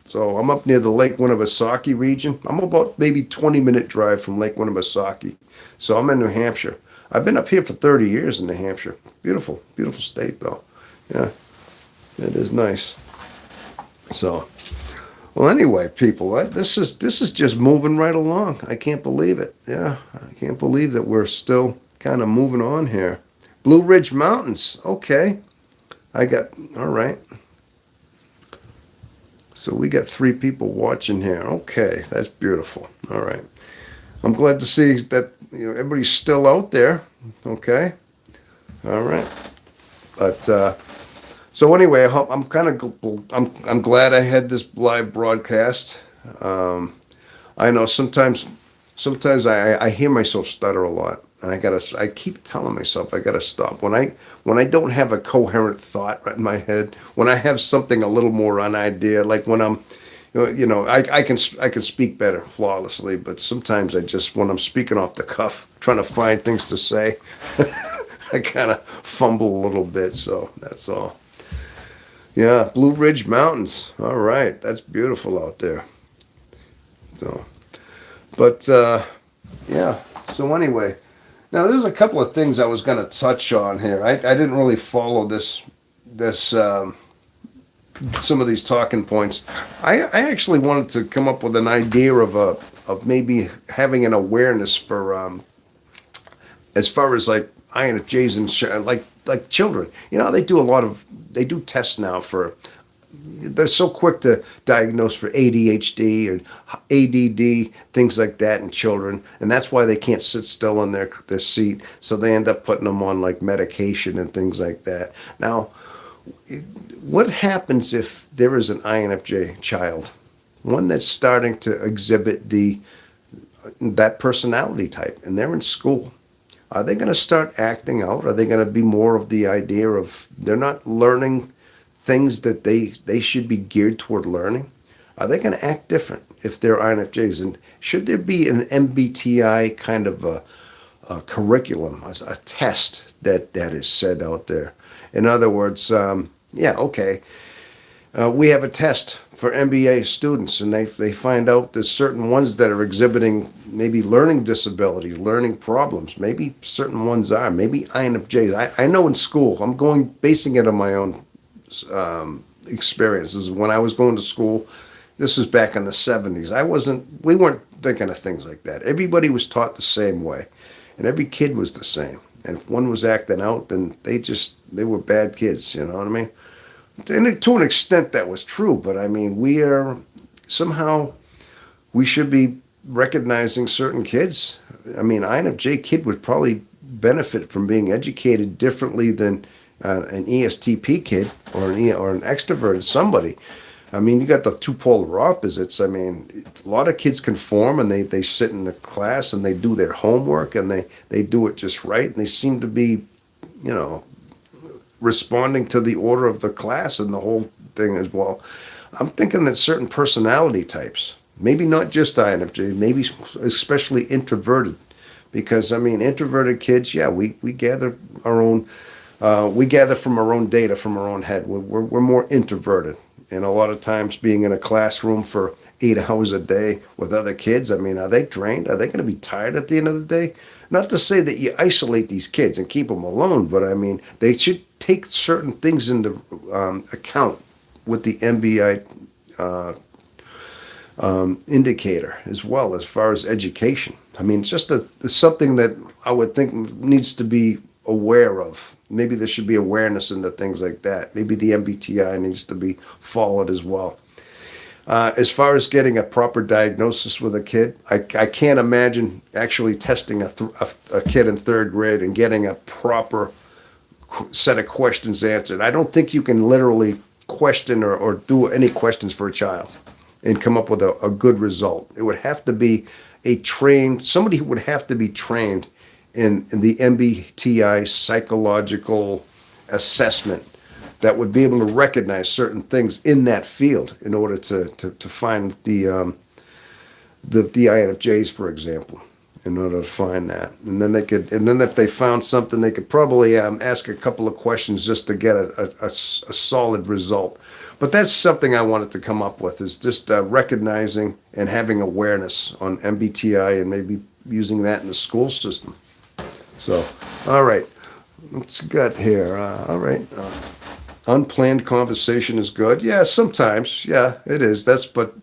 So I'm up near the Lake Winnipesaukee region. I'm about maybe 20-minute drive from Lake Winnipesaukee. So I'm in New Hampshire. I've been up here for 30 years in New Hampshire. Beautiful, beautiful state though. Yeah, it is nice. So, well, anyway, people, this is just moving right along. I can't believe it. Yeah, I can't believe that we're still kind of moving on here. Blue Ridge Mountains. Okay, I got all right. So we got 3 people watching here. Okay, that's beautiful. All right, I'm glad to see that everybody's still out there. Okay, all right, but so anyway, I'm glad I had this live broadcast. Um, I know sometimes I hear myself stutter a lot, and I keep telling myself I gotta stop when I don't have a coherent thought right in my head, when I have something a little more on idea, like when I'm I can speak better flawlessly, but sometimes I just, when I'm speaking off the cuff, trying to find things to say, I kind of fumble a little bit. So that's all. Yeah, Blue Ridge Mountains. All right, that's beautiful out there. So, but yeah. So anyway, now there's a couple of things I was going to touch on here. I didn't really follow this some of these talking points. I actually wanted to come up with an idea of maybe having an awareness for as far as like INFJs and like children. They do tests now for, they're so quick to diagnose for ADHD and ADD, things like that in children, and that's why they can't sit still in their seat. So they end up putting them on like medication and things like that. Now, what happens if there is an INFJ child, one that's starting to exhibit that personality type, and they're in school? Are they going to start acting out? Are they going to be more of the idea of they're not learning things that they should be geared toward learning? Are they going to act different if they're INFJs? And should there be an MBTI kind of a curriculum, a test that is said out there? In other words, yeah, okay, we have a test for MBA students, and they find out there's certain ones that are exhibiting maybe learning disabilities, learning problems. Maybe certain ones are, maybe INFJs. I know in school, basing it on my own experiences. When I was going to school, this was back in the 70s. We weren't thinking of things like that. Everybody was taught the same way, and every kid was the same. And if one was acting out, then they were bad kids. You know what I mean? And to an extent, that was true. But I mean, somehow we should be recognizing certain kids. I mean, INFJ kid would probably benefit from being educated differently than an ESTP kid or an extroverted somebody. I mean, you got the two polar opposites. I mean, a lot of kids conform, and they sit in the class and they do their homework, and they do it just right, and they seem to be, you know, responding to the order of the class and the whole thing as well. I'm thinking that certain personality types, maybe not just INFJ, maybe especially introverted, because I mean, introverted kids, yeah, we gather our own, we gather from our own data from our own head. We're more introverted, and a lot of times being in a classroom for 8 hours a day with other kids, I mean, are they drained? Are they going to be tired at the end of the day? Not to say that you isolate these kids and keep them alone, but I mean, they should take certain things into account with the MBI indicator as well, as far as education. I mean, it's just something that I would think needs to be aware of. Maybe there should be awareness into things like that. Maybe the MBTI needs to be followed as well. As far as getting a proper diagnosis with a kid, I can't imagine actually testing a kid in 3rd grade and getting a proper set of questions answered. I don't think you can literally question or do any questions for a child and come up with a good result. It would have to be somebody who would have to be trained in the MBTI psychological assessment, that would be able to recognize certain things in that field in order to find the INFJs, for example, in order to find that. And then if they found something, they could probably ask a couple of questions just to get a solid result. But that's something I wanted to come up with, is just recognizing and having awareness on MBTI, and maybe using that in the school system. So, all right, what's got here? All right. Unplanned conversation is good. Yeah, sometimes. Yeah, it is. But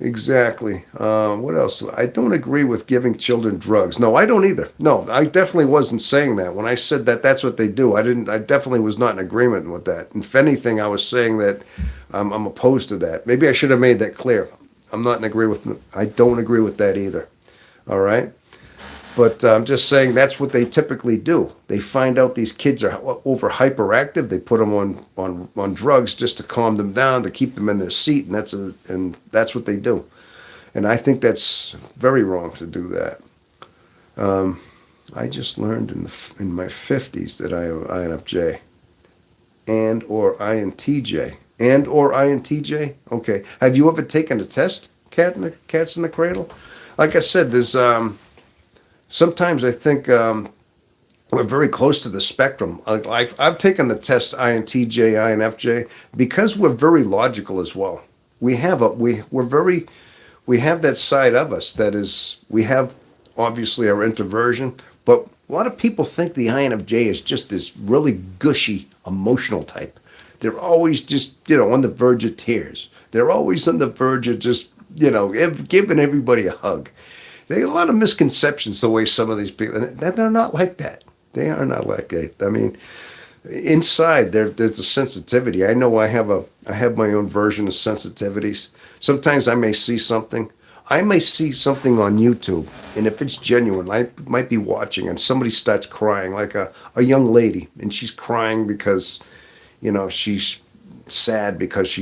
exactly. What else? I don't agree with giving children drugs. No, I don't either. No, I definitely wasn't saying that. When I said that that's what they do, I didn't. I definitely was not in agreement with that. If anything, I was saying that I'm opposed to that. Maybe I should have made that clear. I'm not in agree with. I don't agree with that either. All right. But I'm just saying that's what they typically do. They find out these kids are over hyperactive. They put them on drugs just to calm them down, to keep them in their seat, and that's what they do. And I think that's very wrong to do that. I just learned in my 50s that I am INFJ and or INTJ and or INTJ. Okay. Have you ever taken a test, Cats in the Cradle? Like I said, there's sometimes I think we're very close to the spectrum. I've taken the test INTJ, INFJ because we're very logical as well. We have that side of us that is we have obviously our introversion, but a lot of people think the INFJ is just this really gushy emotional type. They're always just on the verge of tears. They're always on the verge of just giving everybody a hug. There are a lot of misconceptions the way some of these people, and they're not like that. They are not like that. I mean, inside there's a sensitivity. I know I have my own version of sensitivities. Sometimes I may see something. I may see something on YouTube, and if it's genuine, I might be watching, and somebody starts crying, like a young lady, and she's crying because, she's sad because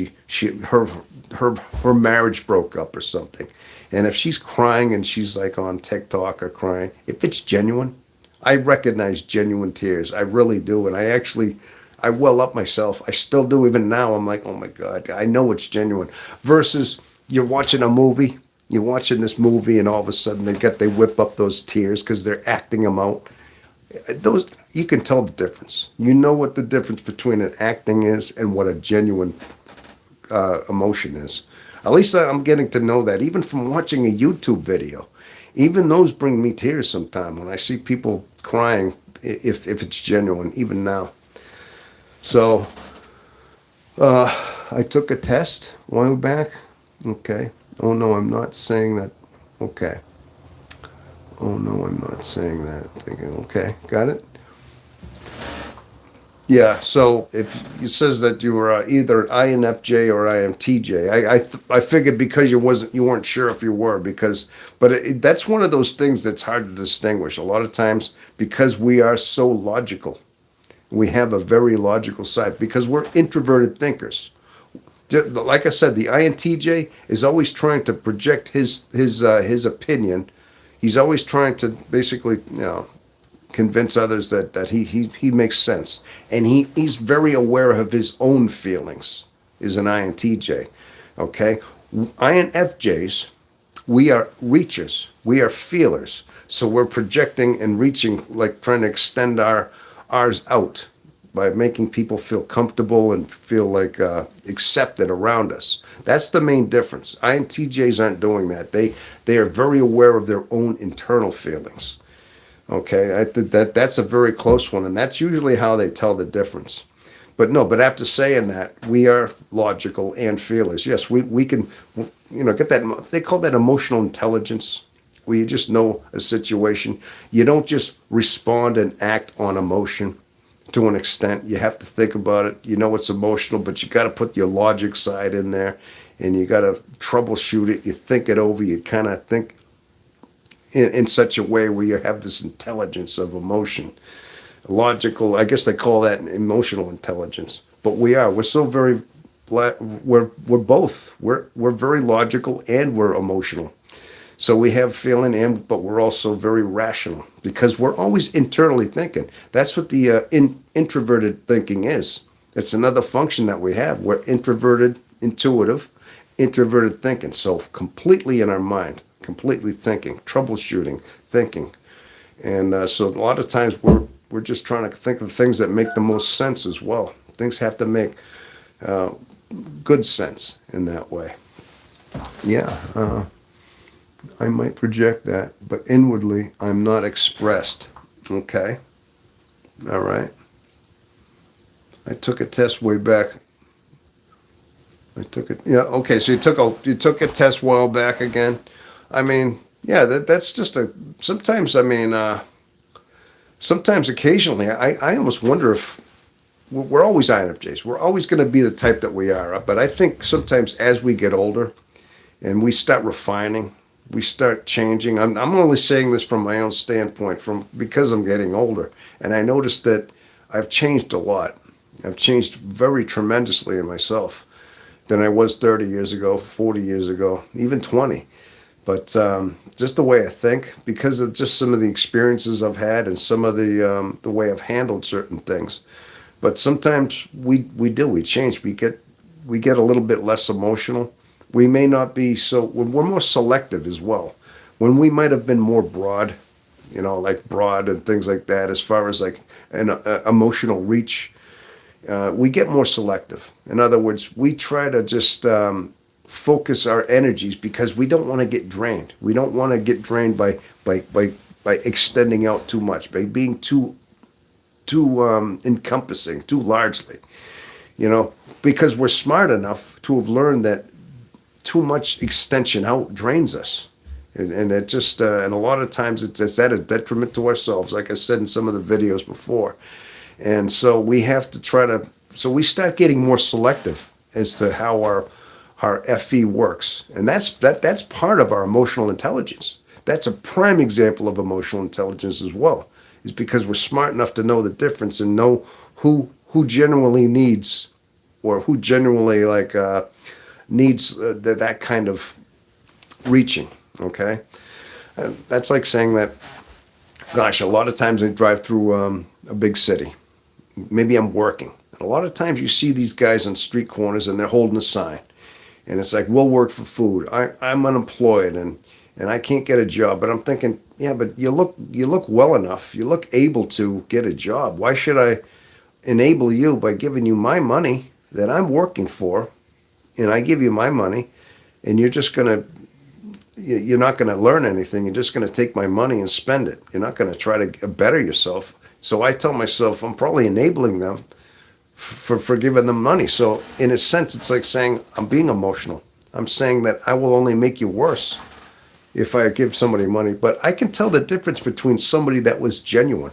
her marriage broke up or something. And if she's crying and she's like on TikTok or crying, if it's genuine, I recognize genuine tears. I really do. And I well up myself. I still do. Even now, I'm like, oh my God, I know it's genuine. Versus you're watching a movie, you're watching this movie, and all of a sudden they whip up those tears because they're acting them out. Those, you can tell the difference. You know what the difference between an acting is and what a genuine emotion is. At least I'm getting to know that even from watching a YouTube video. Even those bring me tears sometimes when I see people crying if it's genuine, even now. So I took a test a while back. Okay. Oh no, I'm not saying that. Okay. Oh no, I'm not saying that. Thinking, okay, got it? Yeah, so if it says that you were either INFJ or INTJ, I figured because you weren't sure if you were but that's one of those things that's hard to distinguish. A lot of times because we are so logical, we have a very logical side because we're introverted thinkers. Like I said, the INTJ is always trying to project his opinion. He's always trying to basically convince others that he makes sense. And he's very aware of his own feelings, is an INTJ. Okay? INFJs, we are reachers. We are feelers. So we're projecting and reaching, like trying to extend ours out by making people feel comfortable and feel like accepted around us. That's the main difference. INTJs aren't doing that. They are very aware of their own internal feelings. Okay, I think that's a very close one, and that's usually how they tell the difference. But after saying that, we are logical and feelers. Yes, we can, get that. They call that emotional intelligence, where you just know a situation. You don't just respond and act on emotion. To an extent, you have to think about it. You know it's emotional, but you got to put your logic side in there, and you got to troubleshoot it. You think it over. You kind of think in such a way where you have this intelligence of emotion. Logical, I guess they call that emotional intelligence. But we're so very, we're both. We're very logical and we're emotional. So we have feeling, but we're also very rational because we're always internally thinking. That's what the introverted thinking is. It's another function that we have. We're introverted, introverted thinking. So completely in our mind, completely thinking, troubleshooting, thinking. And so a lot of times we're just trying to think of things that make the most sense as well. Things have to make good sense in that way. Yeah, I might project that, but inwardly I'm not expressed. Okay? All right? I took a test way back. I took it. Yeah. Okay. So you took a test a while back again. I mean, yeah. That's just a. Sometimes I mean, sometimes occasionally I almost wonder if we're always INFJs. We're always going to be the type that we are. But I think sometimes as we get older and we start refining, we start changing. I'm only saying this from my own standpoint, from because I'm getting older, and I noticed that I've changed a lot. I've changed very tremendously in myself than I was 30 years ago, 40 years ago, even 20. But just the way I think, because of just some of the experiences I've had and some of the way I've handled certain things. But sometimes we change. We get a little bit less emotional. We may not be so. We're more selective as well. When we might have been more broad, like broad and things like that, as far as like an emotional reach, we get more selective. In other words, we try to just focus our energies because we don't want to get drained. We don't want to get drained by extending out too much, by being too encompassing, too largely. Because we're smart enough to have learned that too much extension out drains us. And it just and a lot of times it's at a detriment to ourselves, like I said in some of the videos before. And so we have to so we start getting more selective as to how our FE works. And that's part of our emotional intelligence. That's a prime example of emotional intelligence as well, is because we're smart enough to know the difference and know who genuinely needs, or who genuinely needs that kind of reaching. Okay, that's like saying that. Gosh, a lot of times I drive through a big city. Maybe I'm working. And a lot of times you see these guys on street corners and they're holding a sign, and it's like, "We'll work for food." I'm unemployed and I can't get a job. But I'm thinking, yeah, but you look well enough. You look able to get a job. Why should I enable you by giving you my money that I'm working for, and I give you my money, and you're not going to learn anything. You're just going to take my money and spend it. You're not going to try to better yourself. So I tell myself I'm probably enabling them for giving them money. So in a sense, it's like saying I'm being emotional. I'm saying that I will only make you worse if I give somebody money. But I can tell the difference between somebody that was genuine.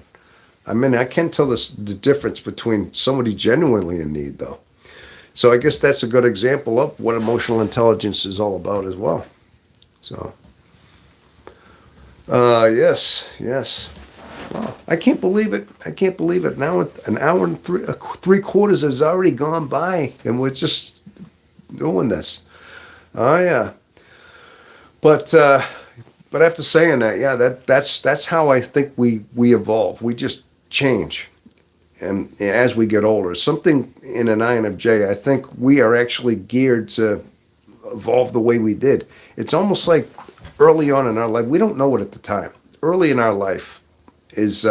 I mean, I can tell the difference between somebody genuinely in need, though. So I guess that's a good example of what emotional intelligence is all about as well. So, yes. Wow, I can't believe it. I can't believe it. Now an hour and three quarters has already gone by, and we're just doing this. Oh yeah. But after saying that, yeah, that's how I think we evolve. We just change, and as we get older, something in an INFJ, I think we are actually geared to evolve the way we did. It's almost like early on in our life, we don't know it at the time. Early in our life is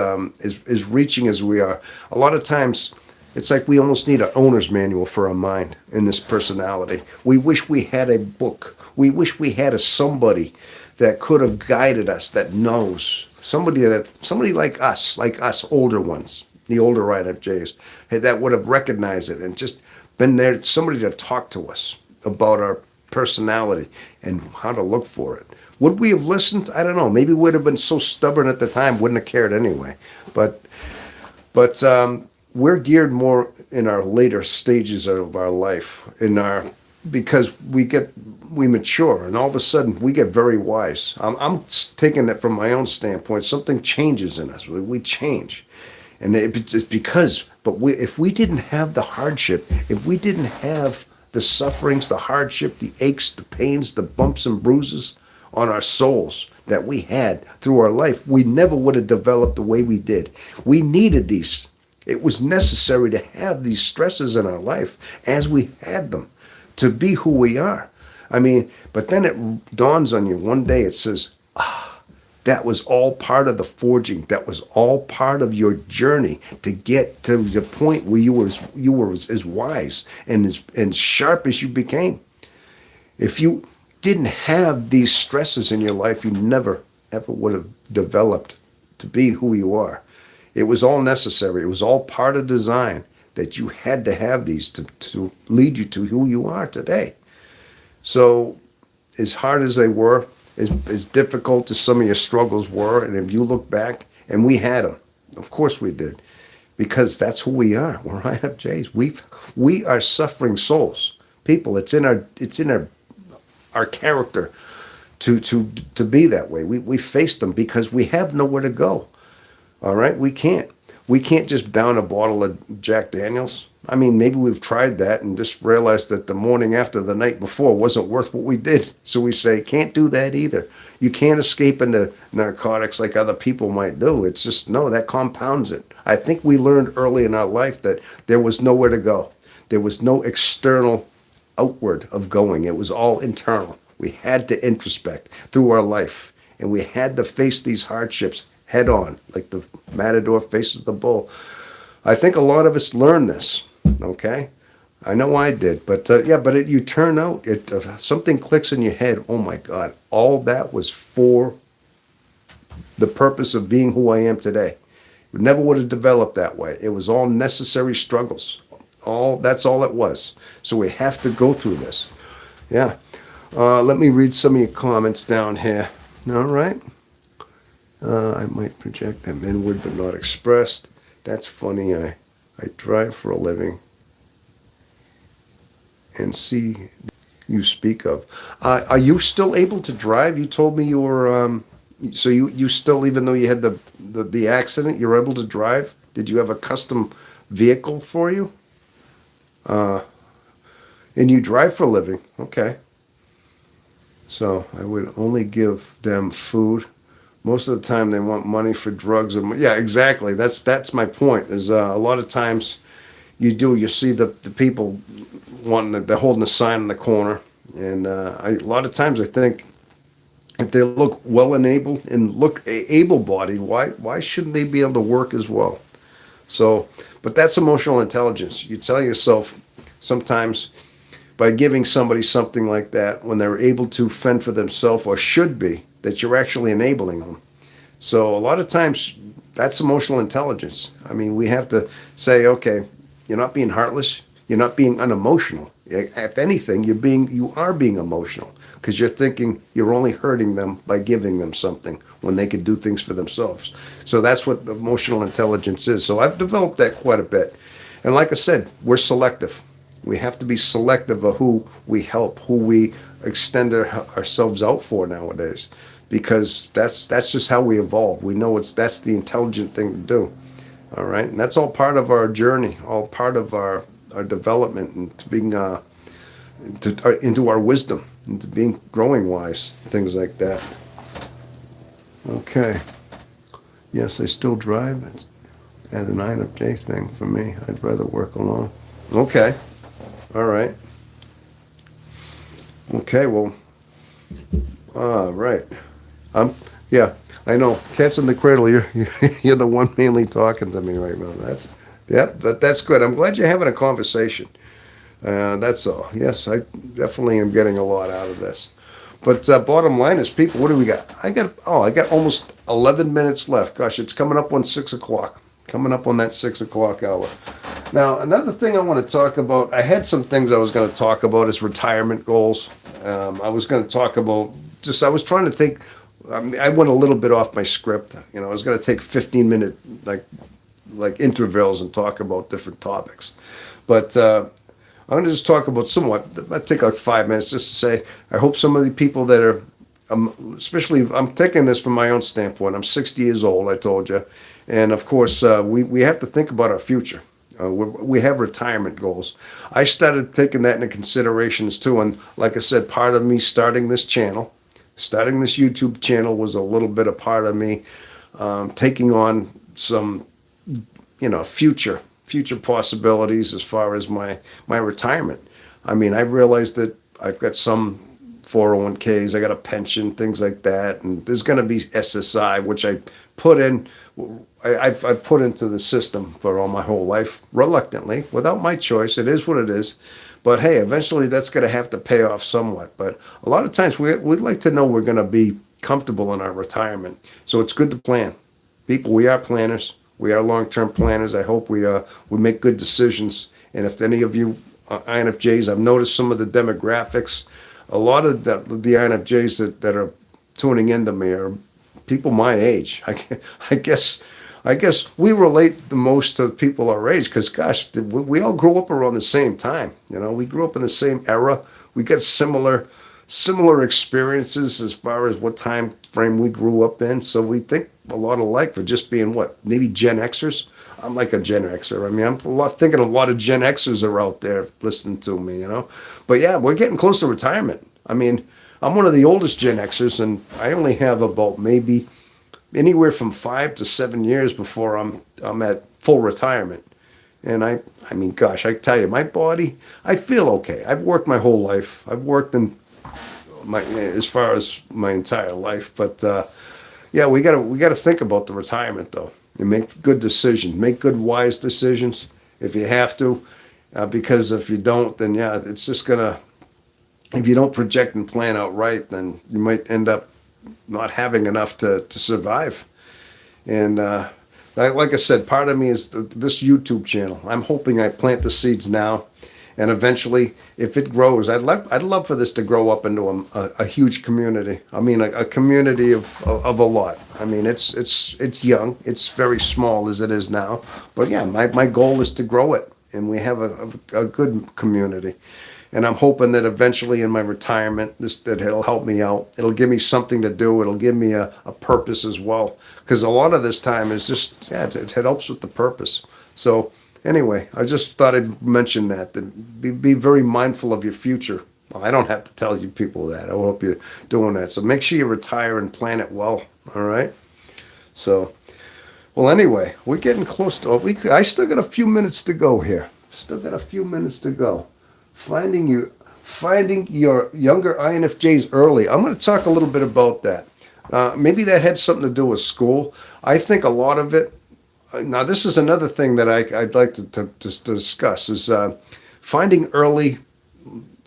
reaching as we are. A lot of times, it's like we almost need an owner's manual for our mind in this personality. We wish we had a book. We wish we had somebody that could have guided us, that knows, somebody like us older ones, the older INFJs, that would have recognized it and just been there, somebody to talk to us about our personality and how to look for it. Would we have listened? I don't know. Maybe we would have been so stubborn at the time, wouldn't have cared anyway. But we're geared more in our later stages of our life, because we mature, and all of a sudden we get very wise. I'm taking it from my own standpoint. Something changes in us. We change, and it's because. But if we didn't have the hardship, if we didn't have the sufferings, the hardship, the aches, the pains, the bumps and bruises on our souls that we had through our life, we never would have developed the way we did. We needed these. It was necessary to have these stresses in our life as we had them to be who we are. I mean, but then it dawns on you one day, it says, that was all part of the forging. That was all part of your journey to get to the point where you were as wise and as sharp as you became. If you didn't have these stresses in your life, you never ever would have developed to be who you are. It was all necessary. It was all part of design that you had to have these to lead you to who you are today. So as hard as they were, as difficult as some of your struggles were, and if you look back, and we had them, of course we did, because that's who we are. We're INFJs. We are suffering souls, people. It's in our character to be that way. We face them because we have nowhere to go. All right, we can't just down a bottle of Jack Daniels. I mean, maybe we've tried that and just realized that the morning after the night before wasn't worth what we did. So we say, can't do that either. You can't escape into narcotics like other people might do. It's just, no, that compounds it. I think we learned early in our life that there was nowhere to go. There was no external outward of going. It was all internal. We had to introspect through our life, and we had to face these hardships head on, like the matador faces the bull. I think a lot of us learn this, okay? I know I did, but you turn out, something clicks in your head, oh my God, all that was for the purpose of being who I am today. It never would have developed that way. It was all necessary struggles. That's all it was. So we have to go through this. Yeah. Let me read some of your comments down here. All right. I might project them inward but not expressed. That's funny. I drive for a living and see you speak of. Are you still able to drive? You told me you were, so you still, even though you had the accident, you're able to drive? Did you have a custom vehicle for you? And you drive for a living. Okay. So I would only give them food. Most of the time they want money for drugs. Yeah, exactly. That's my point, is a lot of times you see the people they're holding a sign in the corner. And a lot of times I think if they look well enabled and look able-bodied, why shouldn't they be able to work as well? So, but that's emotional intelligence. You tell yourself sometimes by giving somebody something like that, when they're able to fend for themselves, or should be, that you're actually enabling them. So a lot of times that's emotional intelligence. I mean, we have to say, okay, you're not being heartless. You're not being unemotional. If anything, you are being emotional, because you're thinking you're only hurting them by giving them something when they could do things for themselves. So that's what emotional intelligence is. So I've developed that quite a bit. And like I said, we're selective. We have to be selective of who we help, who we extend ourselves out for nowadays, because that's just how we evolve. We know that's the intelligent thing to do. All right, and that's all part of our journey, all part of our development into being into our wisdom, into being growing wise, things like that. Okay. Yes, I still drive. It's as an INFJ thing for me. I'd rather work alone. Okay. All right. Okay, well, all right. Yeah, I know. Cats in the cradle. You're the one mainly talking to me right now. That's good. I'm glad you're having a conversation. That's all. Yes, I definitely am getting a lot out of this. But bottom line is, people, what do we got? I got almost 11 minutes left. Gosh, it's coming up on 6 o'clock. Coming up on that 6 o'clock hour. Now, another thing I want to talk about, I had some things I was going to talk about is retirement goals. I was going to talk about, I was trying to take, I went a little bit off my script. I was going to take 15-minute, like intervals and talk about different topics. But I'm going to just talk about somewhat, I'll take like 5 minutes just to say, I hope some of the people that are, especially, I'm taking this from my own standpoint. I'm 60 years old, I told you. And of course, we have to think about our future. We have retirement goals. I started taking that into considerations too. And like I said, part of me starting this YouTube channel was a little bit a part of me taking on some, future possibilities as far as my retirement. I mean, I realized that I've got some 401ks, I got a pension, things like that, and there's going to be SSI, which I put in. I've put into the system for all my whole life, reluctantly, without my choice. It is what it is. But hey, eventually that's going to have to pay off somewhat. But a lot of times we'd like to know we're going to be comfortable in our retirement. So it's good to plan. People, we are planners. We are long-term planners. I hope we make good decisions. And if any of you INFJs, I've noticed some of the demographics. A lot of the INFJs that are tuning into me are people my age. I guess I guess we relate the most to people our age because, gosh, we all grew up around the same time. You know, we grew up in the same era. We got similar experiences as far as what time frame we grew up in. So we think a lot alike for just being what, maybe Gen Xers. I'm like a Gen Xer. I mean, thinking a lot of Gen Xers are out there listening to me, you know. But yeah, we're getting close to retirement. I mean, I'm one of the oldest Gen Xers, and I only have about maybe anywhere from 5 to 7 years before I'm at full retirement. And I mean, gosh, I tell you, my body, I feel okay. I've worked my whole life. I've worked in my as far as my entire life, but yeah, we gotta think about the retirement though, and make good decisions, make good wise decisions if you have to, because if you don't, then yeah, it's just gonna. If you don't project and plan out right, then you might end up not having enough to survive. And like I said, part of me is this YouTube channel. I'm hoping I plant the seeds now, and eventually, if it grows, I'd love for this to grow up into a huge community. I mean, a community of a lot. I mean, it's young, it's very small as it is now, but yeah, my goal is to grow it, and we have a good community. And I'm hoping that eventually in my retirement, that it'll help me out. It'll give me something to do. It'll give me a purpose as well. Because a lot of this time is just, yeah, it helps with the purpose. So anyway, I just thought I'd mention that be very mindful of your future. Well, I don't have to tell you people that. I hope you're doing that. So make sure you retire and plan it well. All right. So, well, anyway, we're getting close to, I still got a few minutes to go here. Still got a few minutes to go. Finding your younger INFJs early. I'm going to talk a little bit about that. Maybe that had something to do with school. I think a lot of it. Now, this is another thing that I'd like to discuss is finding early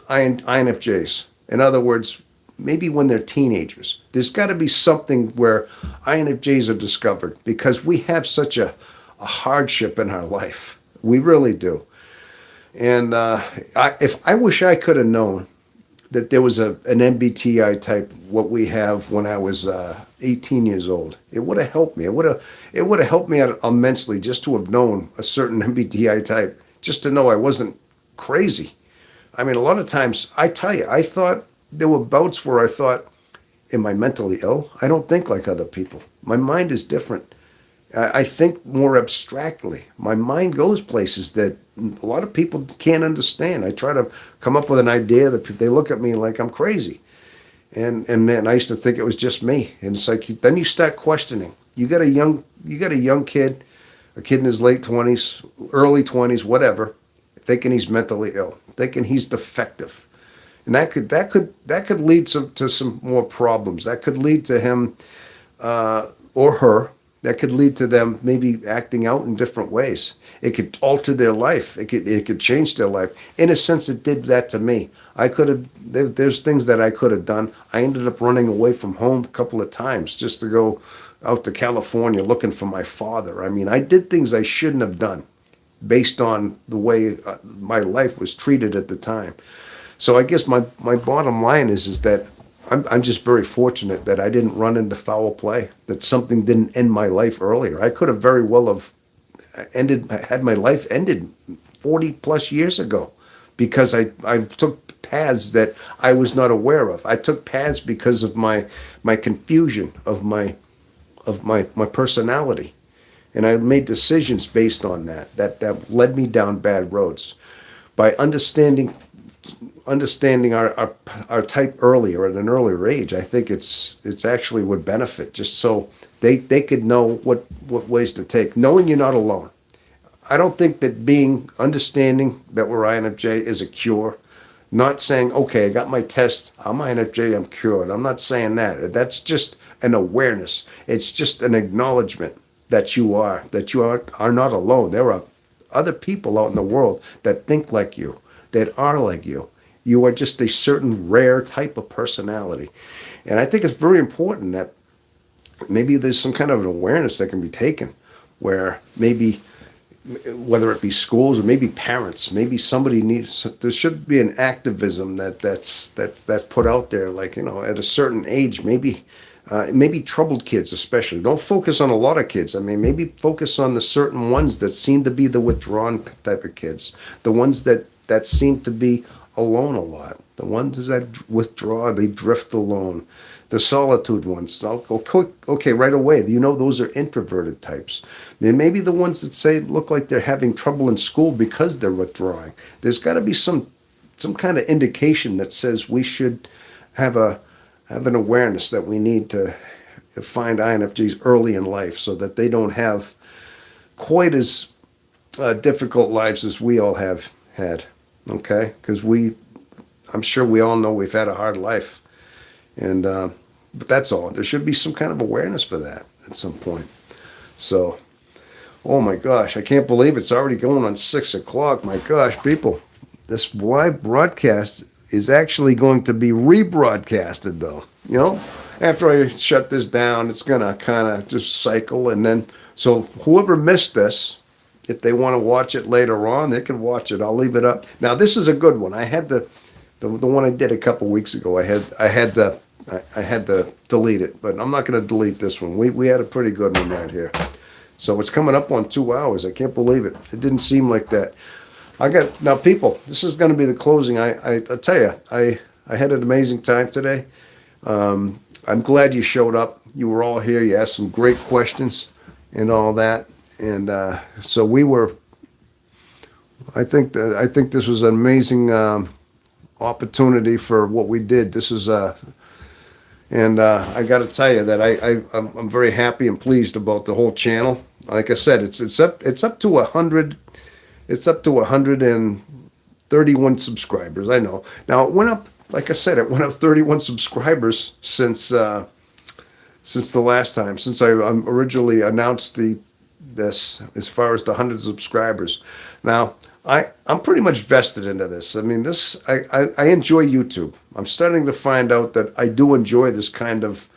INFJs. In other words, maybe when they're teenagers. There's got to be something where INFJs are discovered because we have such a hardship in our life. We really do. And I wish I could have known that there was an MBTI type, what we have when I was 18 years old. It would have helped me. It would have helped me out immensely just to have known a certain MBTI type, just to know I wasn't crazy. I mean, a lot of times, I tell you, I thought there were bouts where I thought, am I mentally ill? I don't think like other people. My mind is different. I think more abstractly. My mind goes places that a lot of people can't understand. I try to come up with an idea that they look at me like I'm crazy. And man, I used to think it was just me. And it's like, then you start questioning. You got a young kid, a kid in his late 20s, early 20s, whatever, thinking he's mentally ill, thinking he's defective. And that could lead to some more problems. That could lead to him or her. That could lead to them maybe acting out in different ways. It could alter their life. It could change their life. In a sense, it did that to me. There's things that I could have done. I ended up running away from home a couple of times just to go out to California looking for my father. I mean, I did things I shouldn't have done based on the way my life was treated at the time. So I guess my bottom line is that I'm just very fortunate that I didn't run into foul play, that something didn't end my life earlier. I could have very well have had my life ended 40 plus years ago because I took paths that I was not aware of. I took paths because of my confusion of my personality. And I made decisions based on that led me down bad roads. By understanding our type earlier at an earlier age, I think it's actually would benefit just so they could know what ways to take, knowing you're not alone. I don't think that understanding that we're INFJ is a cure. Not saying, okay, I got my test, I'm INFJ, I'm cured. I'm not saying that. That's just an awareness. It's just an acknowledgement that you are not alone. There are other people out in the world that think like you, that are like you. You are just a certain rare type of personality. And I think it's very important that maybe there's some kind of an awareness that can be taken. where maybe whether it be schools or maybe parents, maybe somebody needs. There should be an activism that's put out there, like at a certain age, maybe troubled kids especially. Don't focus on a lot of kids. I mean, maybe focus on the certain ones that seem to be the withdrawn type of kids, the ones that seem to be alone a lot, the ones that withdraw, they drift alone. The solitude ones, I'll go quick, okay, right away. Those are introverted types. Then maybe the ones that look like they're having trouble in school because they're withdrawing. There's got to be some kind of indication that says we should have an awareness that we need to find INFJs early in life so that they don't have quite as difficult lives as we all have had. Okay, because I'm sure we all know we've had a hard life. And but that's all. There should be some kind of awareness for that at some point. So, oh my gosh, I can't believe it's already going on 6 o'clock. My gosh, people, this live broadcast is actually going to be rebroadcasted, though. After I shut this down, it's gonna kind of just cycle, and then so whoever missed this, if they want to watch it later on, they can watch it. I'll leave it up. Now, this is a good one. I had the one I did a couple weeks ago. I had to delete it, but I'm not going to delete this one. We had a pretty good one right here. So it's coming up on 2 hours. I can't believe it. It didn't seem like that. Now, people, this is going to be the closing. I tell you, I had an amazing time today. I'm glad you showed up. You were all here. You asked some great questions and all that. And so we were. I think this was an amazing opportunity for what we did. This is and I got to tell you that I'm very happy and pleased about the whole channel. Like I said, it's up to 100. It's up to 131 subscribers. I know. Now it went up. Like I said, it went up 31 subscribers since the last time. Since I originally announced this as far as the 100 subscribers. Now I'm pretty much vested into this. I mean, I enjoy YouTube. I'm starting to find out that I do enjoy this kind of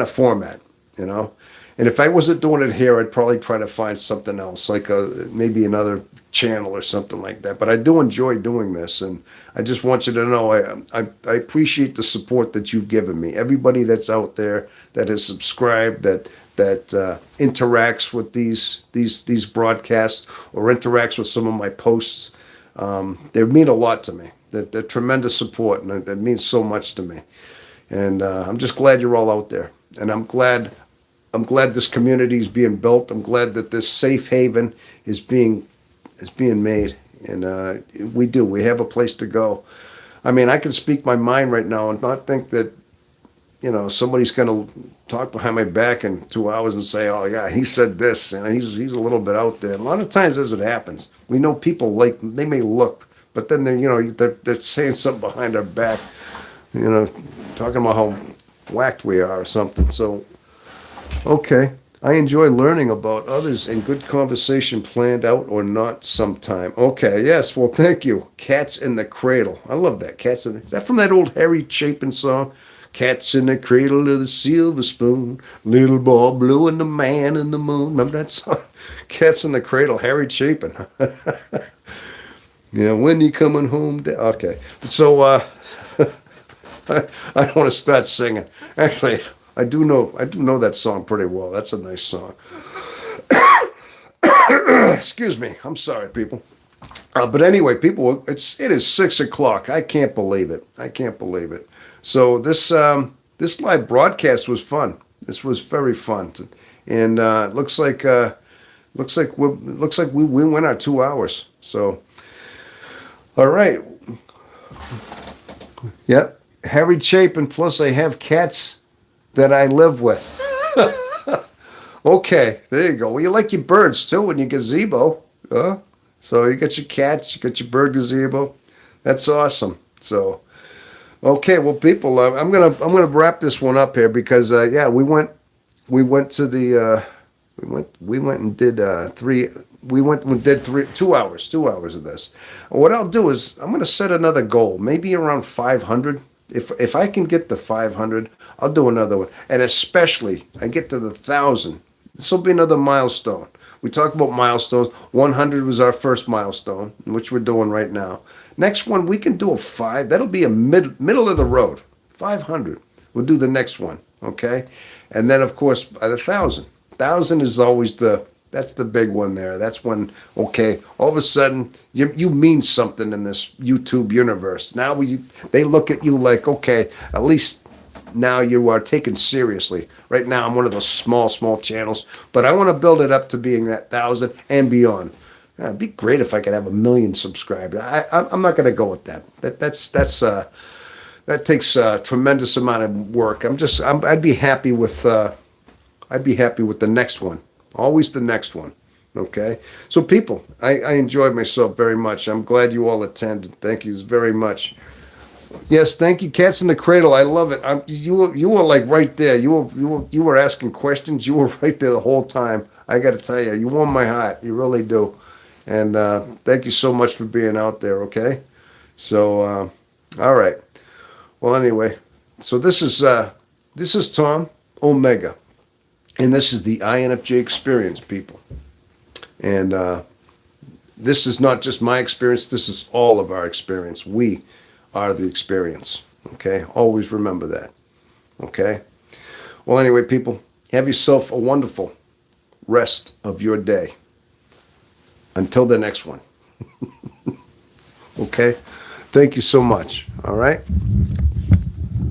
format, And if I wasn't doing it here, I'd probably try to find something else, like maybe another channel or something like that. But I do enjoy doing this, and I just want you to know I appreciate the support that you've given me. Everybody that's out there that has subscribed, that interacts with these broadcasts or interacts with some of my posts, they mean a lot to me. They're tremendous support, and it means so much to me. And I'm just glad you're all out there, and I'm glad this community is being built. I'm glad that this safe haven is being made, and we have a place to go. I mean, I can speak my mind right now and not think that somebody's going to talk behind my back in 2 hours and say, "Oh yeah, he said this," and he's a little bit out there. A lot of times that's what happens. We know people, like, they may look, but then they're saying something behind our back, talking about how whacked we are or something. So, okay. I enjoy learning about others and good conversation planned out or not sometime. Okay, yes, well, thank you. Cats in the Cradle. I love that. Is that from that old Harry Chapin song? Cats in the cradle of the silver spoon, little boy blue and the man in the moon. Remember that song? Cats in the Cradle, Harry Chapin. When you coming home? Okay, so I don't want to start singing. Actually, I do know that song pretty well. That's a nice song. Excuse me. I'm sorry, people. But anyway, people, it is 6 o'clock. I can't believe it. So this live broadcast was fun. This was very fun, and it looks like we went our 2 hours. So, all right. Yep, Harry Chapin. Plus, I have cats that I live with. Okay, there you go. Well, you like your birds too, and your gazebo. So you got your cats, you got your bird gazebo. That's awesome. So. Okay, well, people, I'm gonna wrap this one up here because we went and did 2 hours of this. What I'll do is I'm gonna set another goal, maybe around 500. If I can get to 500, I'll do another one, and especially I get to the 1,000. This will be another milestone. We talk about milestones. 100 was our first milestone, which we're doing right now. Next one, we can do a 5. That'll be a middle of the road. 500. We'll do the next one, okay? And then, of course, at 1,000. 1,000 is always that's the big one there. That's when, okay, all of a sudden, you mean something in this YouTube universe. Now they look at you like, okay, at least now you are taken seriously. Right now, I'm one of those small channels, but I want to build it up to being that 1,000 and beyond. It'd be great if I could have 1,000,000 subscribers. I'm not going to go with that. That takes a tremendous amount of work. I'd be happy with the next one. Always the next one. Okay. So people, I enjoyed myself very much. I'm glad you all attended. Thank you very much. Yes, thank you, Cats in the Cradle. I love it. You were like right there. You were asking questions. You were right there the whole time. I got to tell you, you warm my heart. You really do. And thank you so much for being out there. Okay. So all right. Well, anyway, so this is Tom Omega, and this is the INFJ experience, people. And this is not just my experience. This is all of our experience. We are the experience. Okay? Always remember that. Okay? Well, anyway, people, have yourself a wonderful rest of your day. Until the next one. Okay? Thank you so much. All right?